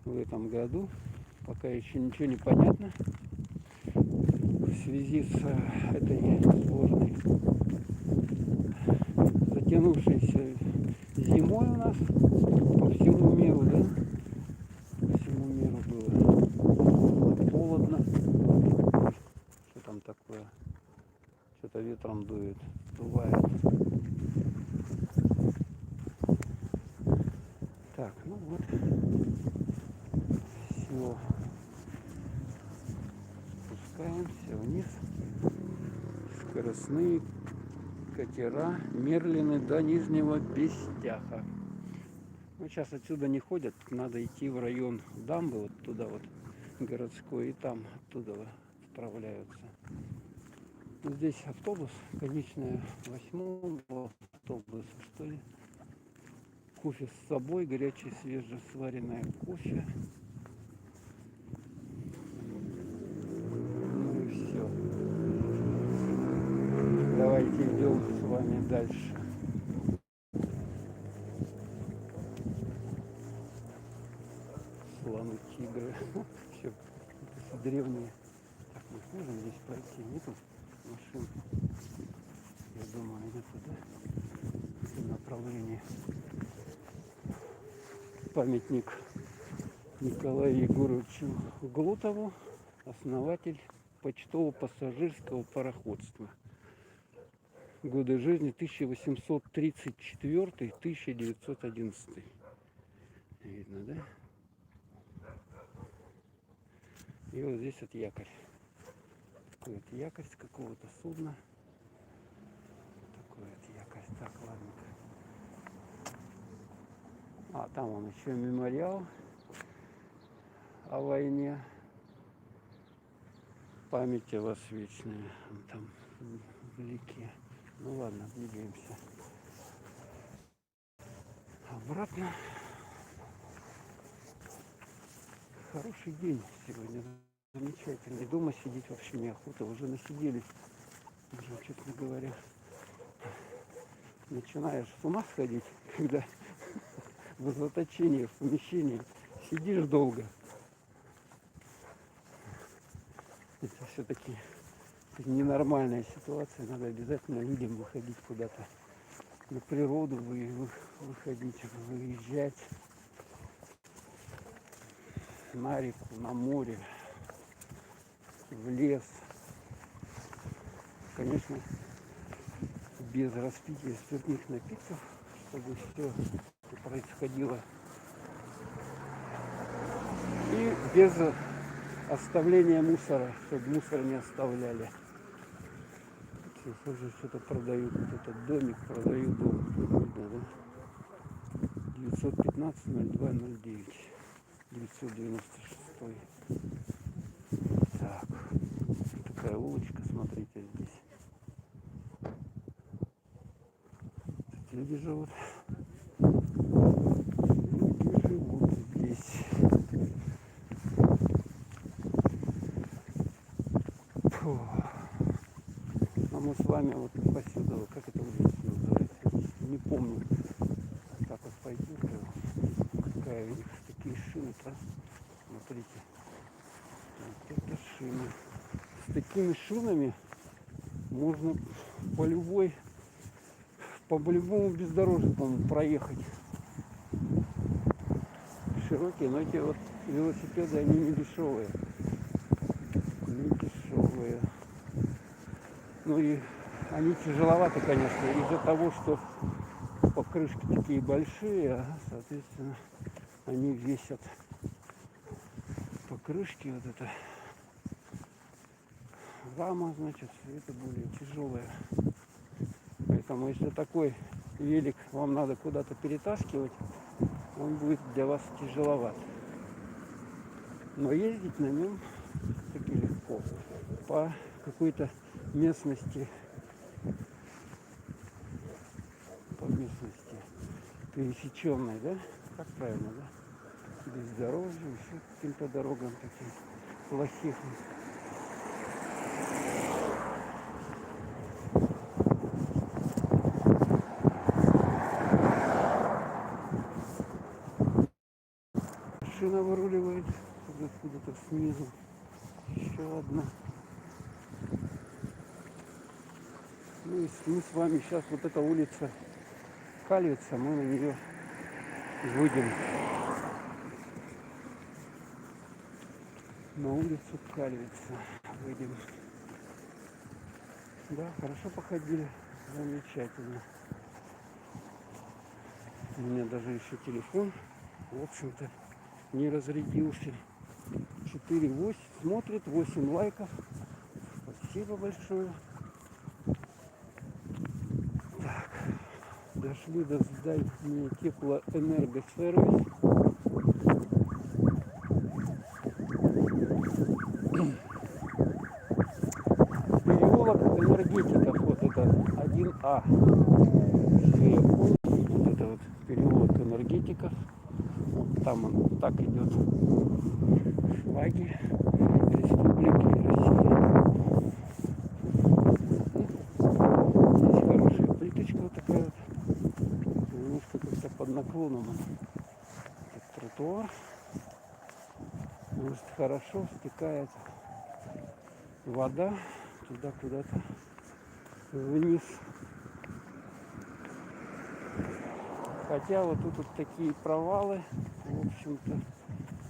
в этом году. Пока еще ничего не понятно в связи с этой сложной затянувшейся зимой у нас по всему миру, да? По всему миру было холодно. Что там такое? Что-то ветром дует, бывает. Так, ну вот. Все Спускаемся вниз. Скоростные катера Мерлины до Нижнего Бестяха. Ну, сейчас отсюда не ходят, надо идти в район дамбы, вот туда вот, городской, и там оттуда отправляются. Здесь автобус, конечная 8-го автобуса, что ли. Кофе с собой, горячее свежесваренное кофе. Ну и все. Давайте идем с вами дальше. Слоны, тигры. Все древние. Так, мы сможем здесь пройти? Нету машин? Я думаю, нету, да? В направлении. Памятник Николаю Егоровичу Глутову, основатель почтово-пассажирского пароходства. Годы жизни 1834-1911. Видно, да? И вот здесь вот якорь. Такой вот якорь с какого-то судна. Такой вот якорь. Так, ладно. А там он еще мемориал о войне. Память о вас вечная. Он там вдалеке. Ну ладно, двигаемся обратно. Хороший день сегодня. Замечательный. Дома сидеть вообще неохота. Уже насиделись. Уже, честно говоря, начинаешь с ума сходить, когда в заточении, в помещении сидишь долго. Это все-таки ненормальная ситуация. Надо обязательно людям выходить куда-то на природу, выходить, выезжать на реку, на море, в лес. Конечно, без распития спиртных напитков, чтобы все происходило. И без оставления мусора, чтобы мусор не оставляли. Сейчас уже что-то продают, вот этот домик, продают дом. Видно, да? 915-02-09. 996. Так, такая улочка, смотрите, здесь. Тут люди живут. Люди живут здесь. Фу. А мы с вами вот посюда, как это улица называется, не помню. Так вот пойти, какая у них такие шины-то. Смотрите. Вот это шины. С такими шинами можно по любому бездорожью, по-моему, проехать. Широкие, но эти вот велосипеды, они не дешевые. Не дешевые. Ну и они тяжеловаты, конечно, из-за того, что покрышки такие большие, а, соответственно, они весят. Покрышки, вот это рама, значит, это более тяжелая. Поэтому если такой велик вам надо куда-то перетаскивать, он будет для вас тяжеловат. Но ездить на нем таки легко. По какой-то местности, пересеченной, да? Как правильно, да? Бездорожье, еще каким-то дорогам таким плохих. Машина выруливает откуда-то снизу. Еще одна. Ну и мы с вами сейчас вот эта улица Кальвица, мы на нее выйдем. На улицу Кальвица выйдем. Да, хорошо походили. Замечательно. У меня даже еще телефон, в общем-то, не разрядился. 4,8 смотрит, 8 лайков. спасибо большое. Так, дошли до здания теплоэнергосервис. Переулок энергетиков, вот это 1А. Вот это вот переулок энергетиков. Вот там он так идет. Флаги Республики Россия. Здесь хорошая плиточка вот такая вот. Немножко как-то под наклоном. Это тротуар. Может, хорошо стекает вода туда куда-то вниз. Хотя вот тут вот такие провалы, в общем-то,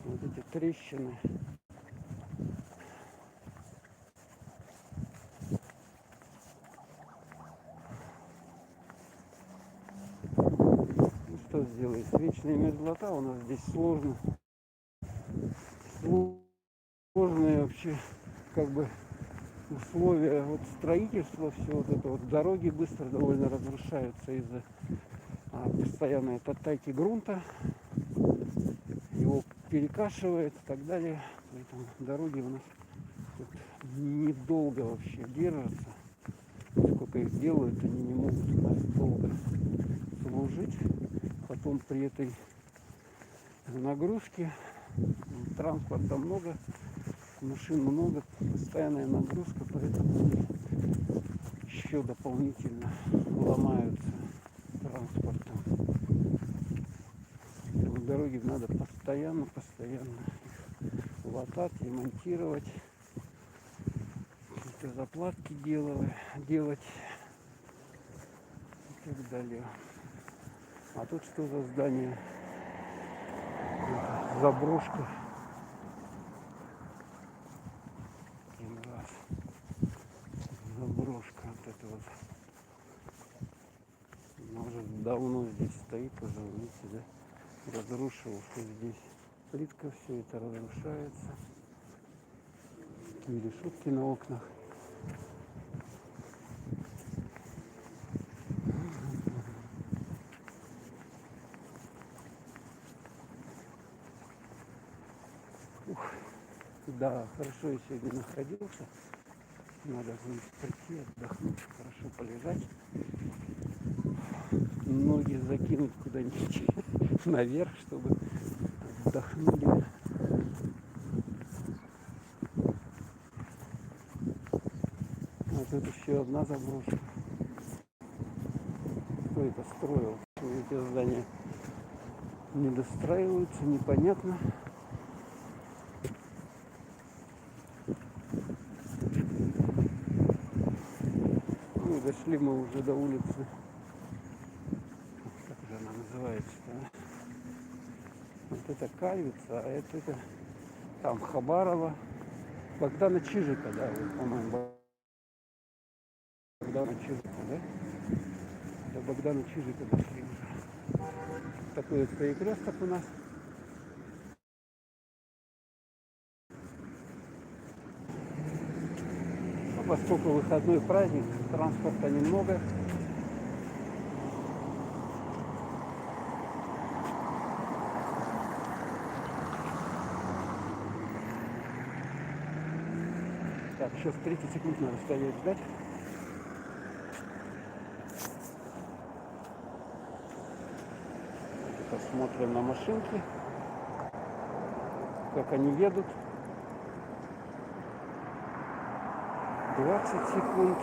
вот эти трещины. Ну что сделаешь, вечная мерзлота у нас здесь сложно. Сложные вообще как бы условия вот строительства, все вот это вот дороги быстро довольно разрушаются из-за постоянной оттайки грунта, его перекашивает и так далее. Поэтому дороги у нас тут недолго вообще держатся. Сколько их делают, они не могут у нас долго служить. Потом при этой нагрузке транспорта много, машин много, постоянная нагрузка, поэтому еще дополнительно ломаются транспортом. Дороги надо постоянно их латать, ремонтировать, какие-то заплатки делать и так далее. А тут что за здание? Это заброшка. Один раз. Заброшка вот это вот. Она уже давно здесь стоит, уже, видите, да? Разрушил все здесь. Плитка, все это разрушается. Такие решетки на окнах. Ух, да, хорошо я сегодня находился. Надо будет прийти, отдохнуть, хорошо полежать. Ноги закинуть куда-нибудь наверх, чтобы отдохнули. Вот это еще одна заброшка. Кто это строил? Эти здания не достраиваются, непонятно. Ну и дошли мы уже до улицы. Как же она называется? Да? Вот это Кальвица, а это там Хабарова. Богдана Чижика, да, вот, по-моему, Богдана Чижика, да? До Богдана Чижика дошли уже. Такой вот перекресток у нас. Ну, поскольку выходной праздник, транспорта немного. Так, сейчас 30 секунд надо стоять ждать. Посмотрим на машинки, как они едут. 20 секунд.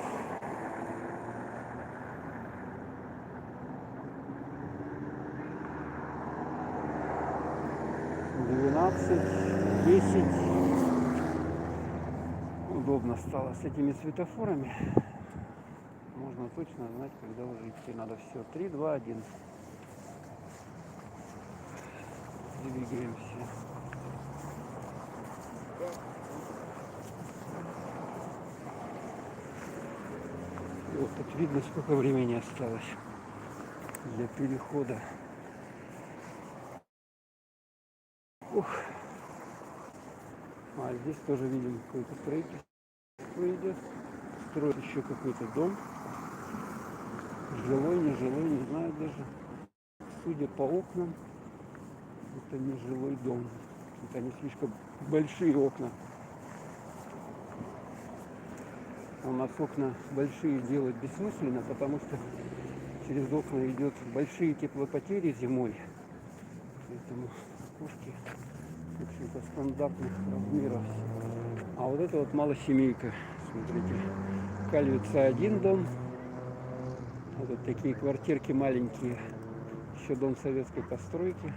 Двенадцать, 10. Удобно стало с этими светофорами. Можно точно знать, когда уже идти надо. Все, 3, 2, 1. Двигаемся. И вот тут видно, сколько времени осталось для перехода. Ух. А здесь тоже видим, какое-то строительство идет. строят еще какой-то дом. Жилой, не жилой, не знаю даже. Судя по окнам, это не жилой дом. Это они слишком большие окна. У нас окна большие делать бессмысленно, потому что через окна идет большие теплопотери зимой. Поэтому окошки, в общем-то, стандартных размеров. А вот это вот малосемейка. Смотрите, Кальвица один дом. Вот такие квартирки маленькие. Еще дом советской постройки.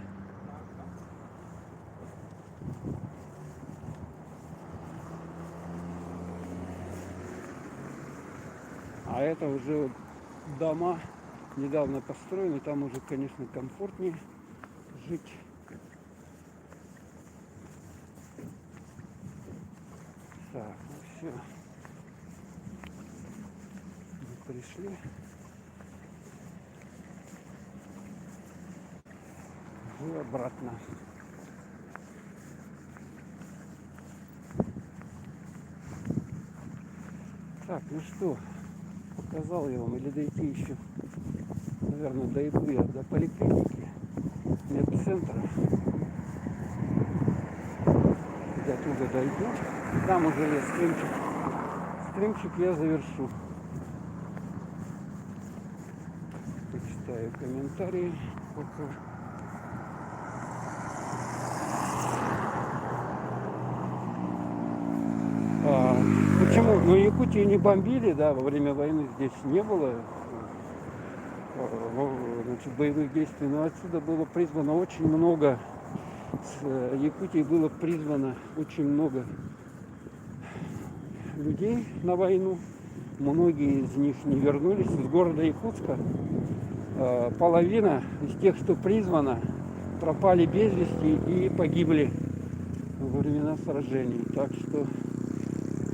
А это уже вот дома недавно построены. Там уже, конечно, комфортнее жить. Так, ну все. Мы пришли. И обратно. Так, ну что, показал я вам, или дойти еще, наверное, дойду я до поликлиники, медцентра, до туда дойду, там уже есть стримчик я завершу. Почитаю комментарии. Почему? Ну, Якутию не бомбили, да, во время войны здесь не было значит, боевых действий, но отсюда было призвано очень много, с Якутии было призвано очень много людей на войну, многие из них не вернулись из города Якутска, половина из тех, что призвано, пропали без вести и погибли во времена сражений, так что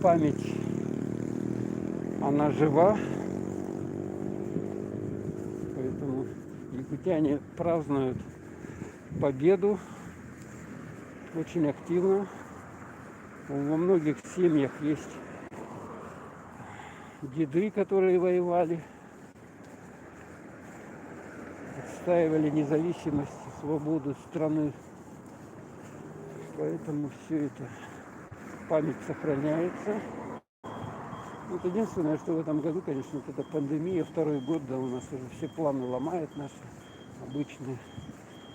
память, она жива, поэтому якутяне празднуют победу очень активно. Во многих семьях есть деды, которые воевали, отстаивали независимость, свободу страны, поэтому все это, память сохраняется. Вот единственное, что в этом году, конечно, вот эта пандемия, второй год, да, у нас уже все планы ломает наши обычные.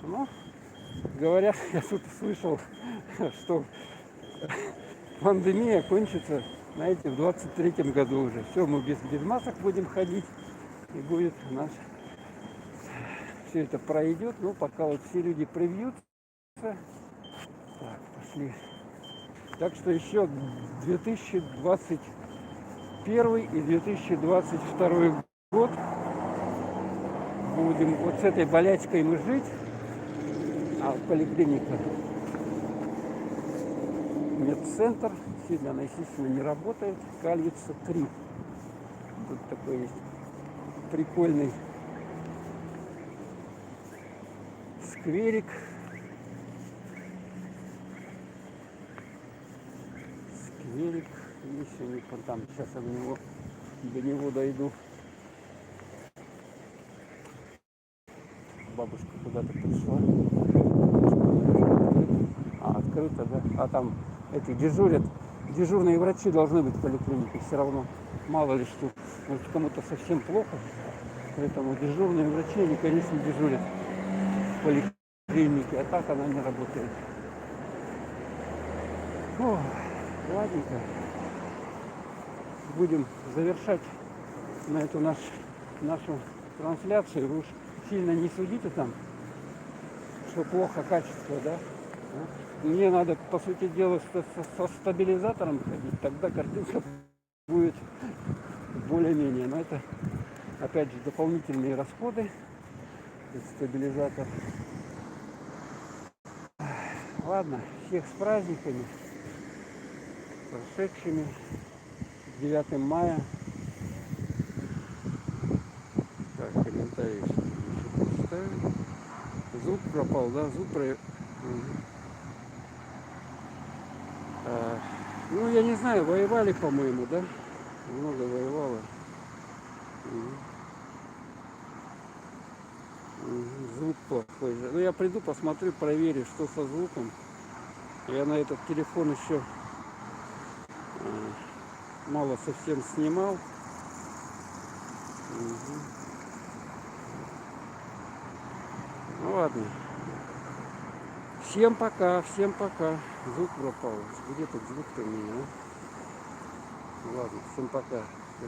Но, говорят, я тут слышал, что пандемия кончится, знаете, в 23-м году уже. Все, мы без масок будем ходить, и будет у нас, все это пройдет, но пока вот все люди привьются. Так, пошли. Так что еще 2021 и 2022 год будем вот с этой болячкой мы жить. А поликлиника, медцентр, сильно она, естественно, не работает. Кальвица 3. Тут такой есть прикольный скверик. Если не там, сейчас я до него дойду. Бабушка куда-то пришла. Открыто, да? А там эти дежурят. Дежурные врачи должны быть в поликлинике все равно. Мало ли что. Может, кому-то совсем плохо. Поэтому дежурные врачи, они, конечно, дежурят в поликлинике. А так она не работает. О, ладненько. Будем завершать на эту нашу трансляцию. Вы уж сильно не судите там, что плохо качество, да? Мне надо, по сути дела, со стабилизатором ходить, тогда картинка будет более-менее. Но это, опять же, дополнительные расходы. Этот стабилизатор. Ладно, всех с праздниками, прошедшими. 9 мая. Так, комментарий поставили. Звук пропал, да? Звук ну, я не знаю, воевали, по-моему, да? Много воевала. Мгм. Звук плохой. Ну я приду, посмотрю, проверю, что со звуком. Я на этот телефон еще мало совсем снимал. Мгм. Ну ладно. Всем пока, всем пока. Звук пропал. Где тут звук-то у меня? А? Ладно, всем пока. Всё.